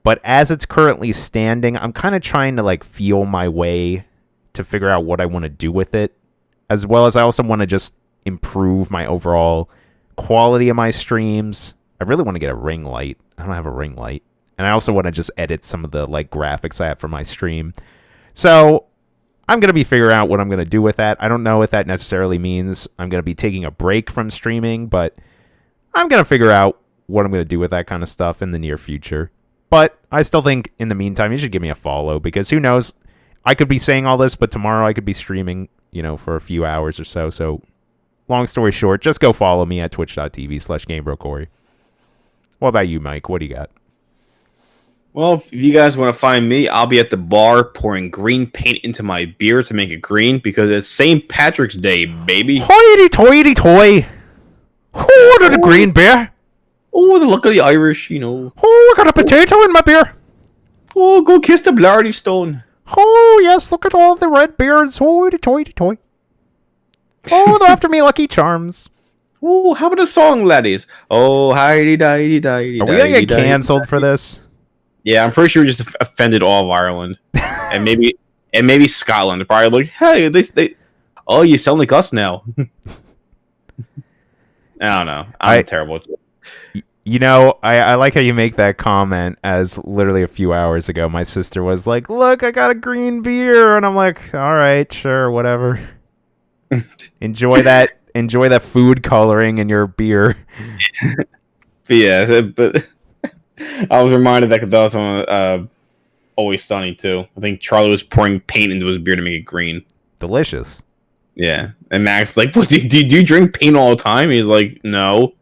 but as it's currently standing, I'm kind of trying to like feel my way to figure out what I want to do with it, as well as I also want to just improve my overall quality of my streams. I really want to get a ring light. I don't have a ring light. And I also want to just edit some of the like graphics I have for my stream. So I'm going to be figuring out what I'm going to do with that. I don't know if that necessarily means I'm going to be taking a break from streaming, but I'm going to figure out what I'm going to do with that kind of stuff in the near future. But I still think in the meantime, you should give me a follow, because who knows? I could be saying all this, but tomorrow I could be streaming, for a few hours or so. So long story short, just go follow me at twitch.tv/GameBroCorey. What about you, Mike? What do you got? Well, if you guys want to find me, I'll be at the bar pouring green paint into my beer to make it green because it's St. Patrick's Day, baby. Hoity-toity-toy. Oh, the green beer. Oh, the look of the Irish, you know. Oh, I got a potato in my beer. Oh, go kiss the Blarney Stone. Oh, yes, look at all the red beards. Hoity-toity-toy. Oh, they're after me, Lucky Charms. Oh, how about a song, laddies? Oh, hidey-didey-didey. Are we going to get canceled for this? Yeah, I'm pretty sure we just offended all of Ireland. and maybe Scotland. Probably like, hey, they oh, you sound like us now. I don't know. I'm terrible. You know, I like how you make that comment as literally a few hours ago my sister was like, look, I got a green beer. And I'm like, all right, sure, whatever. Enjoy that food coloring in your beer. But I was reminded that because that was on Always Sunny too. I think Charlie was pouring paint into his beer to make it green. Delicious. Yeah, and Max like, "What do you drink paint all the time?" He's like, "No."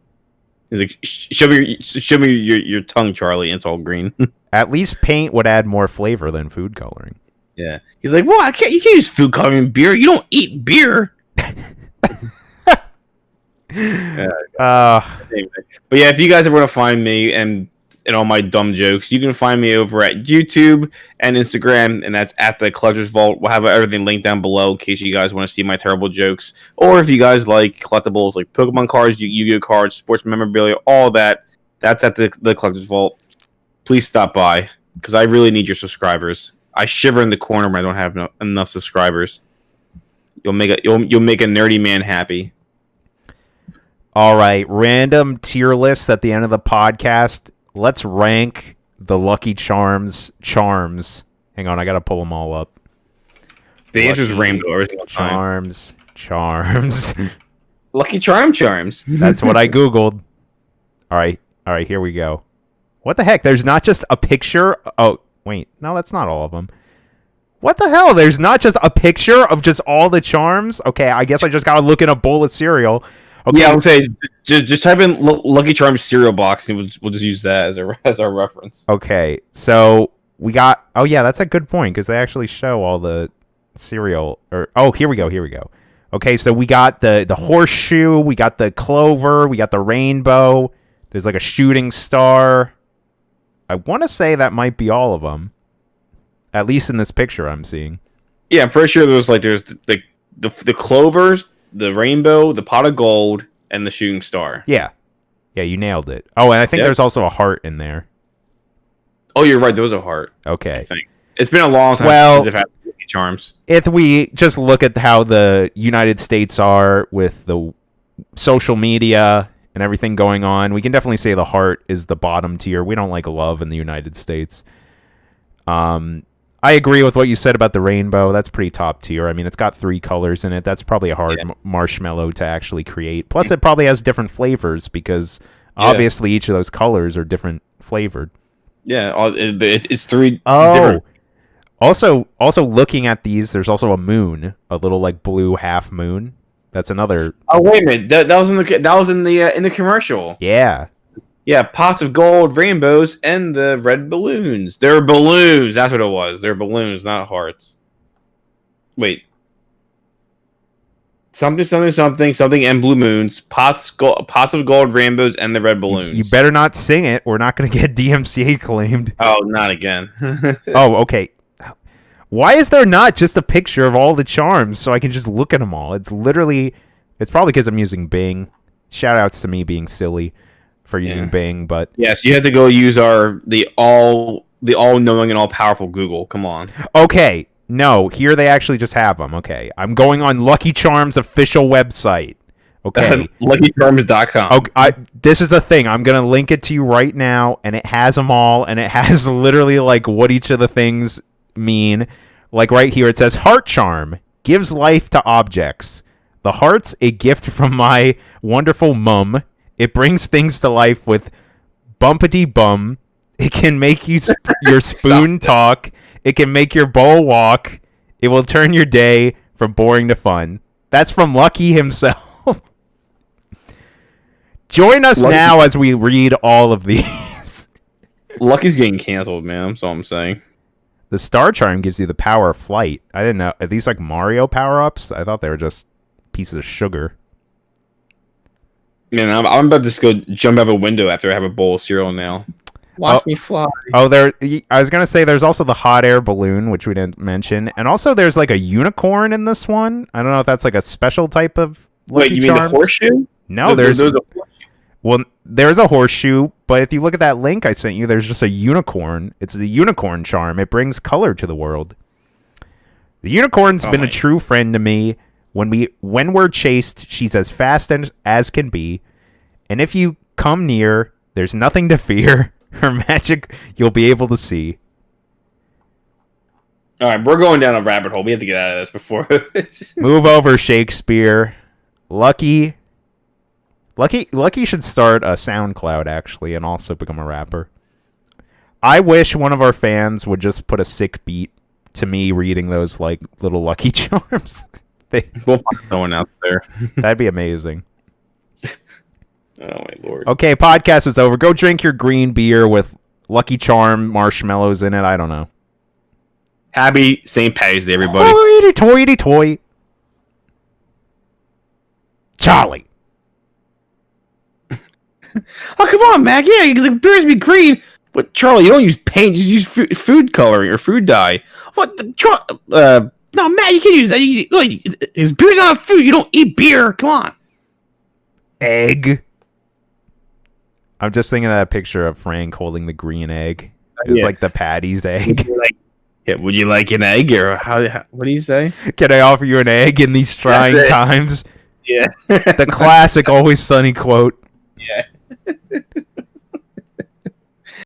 He's like, show me your tongue, Charlie. And it's all green." At least paint would add more flavor than food coloring. Yeah, he's like, "Well, you can't use food coloring in beer. You don't eat beer." But yeah, if you guys ever want to find me and all my dumb jokes, you can find me over at YouTube and Instagram, and that's at the Collector's Vault. We'll have everything linked down below in case you guys want to see my terrible jokes, or if you guys like collectibles like Pokemon cards, Yu-Gi-Oh cards, sports memorabilia, all that. That's at the Collector's Vault. Please stop by because I really need your subscribers. I shiver in the corner when I don't have enough subscribers. You'll make a nerdy man happy. All right, random tier lists at the end of the podcast. Let's rank the Lucky Charms. Hang on, I gotta pull them all up. The answer is rainbow every single time. Charms. Lucky Charms. That's what I googled. All right, here we go. What the heck? There's not just a picture. Oh, wait, no, that's not all of them. What the hell? There's not just a picture of just all the charms. Okay, I guess I just gotta look in a bowl of cereal. Okay. Yeah, I would say just type in Lucky Charms cereal box, and we'll just use that as our reference. Okay, so we got. Oh yeah, that's a good point because they actually show all the cereal. Here we go. Okay, so we got the horseshoe, we got the clover, we got the rainbow. There's like a shooting star. I want to say that might be all of them, at least in this picture I'm seeing. Yeah, I'm pretty sure there's the clovers, the rainbow, the pot of gold, and the shooting star. Yeah, you nailed it. Oh, and I think there's also a heart in there. Oh, you're right. There was a heart. Okay. I think. It's been a long time since I've had Lucky Charms. If we just look at how the United States are with the social media and everything going on, we can definitely say the heart is the bottom tier. We don't like love in the United States. I agree with what you said about the rainbow. That's pretty top tier. I mean, it's got 3 colors in it. That's probably a hard marshmallow to actually create. Plus, it probably has different flavors because obviously each of those colors are different flavored. Yeah, it's 3 different. Also looking at these, there's also a moon, a little like blue half moon. That's another. Oh wait a minute, that was in the commercial. Yeah. Yeah, pots of gold, rainbows, and the red balloons. They're balloons. That's what it was. They're balloons, not hearts. Wait. Something, and blue moons. Pots of gold, rainbows, and the red balloons. You better not sing it. We're not going to get DMCA claimed. Oh, not again. Oh, okay. Why is there not just a picture of all the charms so I can just look at them all? It's probably because I'm using Bing. Shout outs to me being silly for using Bing, but yes, you have to go use the all knowing and all powerful Google. Come on. Okay, no, here they actually just have them. Okay, I'm going on Lucky Charms official website. Okay, LuckyCharms.com. Okay, this is the thing. I'm gonna link it to you right now, and it has them all, and it has literally like what each of the things mean. Like right here, it says heart charm gives life to objects. The heart's a gift from my wonderful mum. It brings things to life with bumpity bum. It can make your spoon talk. It can make your bowl walk. It will turn your day from boring to fun. That's from Lucky himself. Join us now as we read all of these. Lucky's getting canceled, man. That's all I'm saying. The Star Charm gives you the power of flight. I didn't know. Are these like Mario power-ups? I thought they were just pieces of sugar. Man, I'm about to just go jump out of a window after I have a bowl of cereal now. Watch me fly. Oh, I was gonna say there's also the hot air balloon, which we didn't mention, and also there's like a unicorn in this one. I don't know if that's like a special type of Lucky Wait, you Charms. mean the horseshoe? No, there's a horseshoe, but if you look at that link I sent you, there's just a unicorn. It's the unicorn charm. It brings color to the world. The unicorn's been a true friend to me. When we're chased, she's as fast as can be, and if you come near, there's nothing to fear. Her magic you'll be able to see. All right, we're going down a rabbit hole. We have to get out of this before. Move over, Shakespeare. Lucky should start a SoundCloud, actually, and also become a rapper. I wish one of our fans would just put a sick beat to me reading those like little Lucky Charms. We'll find someone out there. That'd be amazing. Oh my lord. Okay, podcast is over. Go drink your green beer with Lucky Charm marshmallows in it. I don't know. Happy St. Patty's Day, everybody. Hoity toy. Charlie. Oh, come on, Mac. Yeah, the beers be green. But Charlie, you don't use paint. You just use food coloring or food dye. What? No, Matt, you can't use that. His beer's not a food. You don't eat beer. Come on. Egg. I'm just thinking of that picture of Frank holding the green egg. It's like the Patty's egg. Would you like an egg, or what do you say? Can I offer you an egg in these trying times? Yeah. The classic Always Sunny quote. Yeah.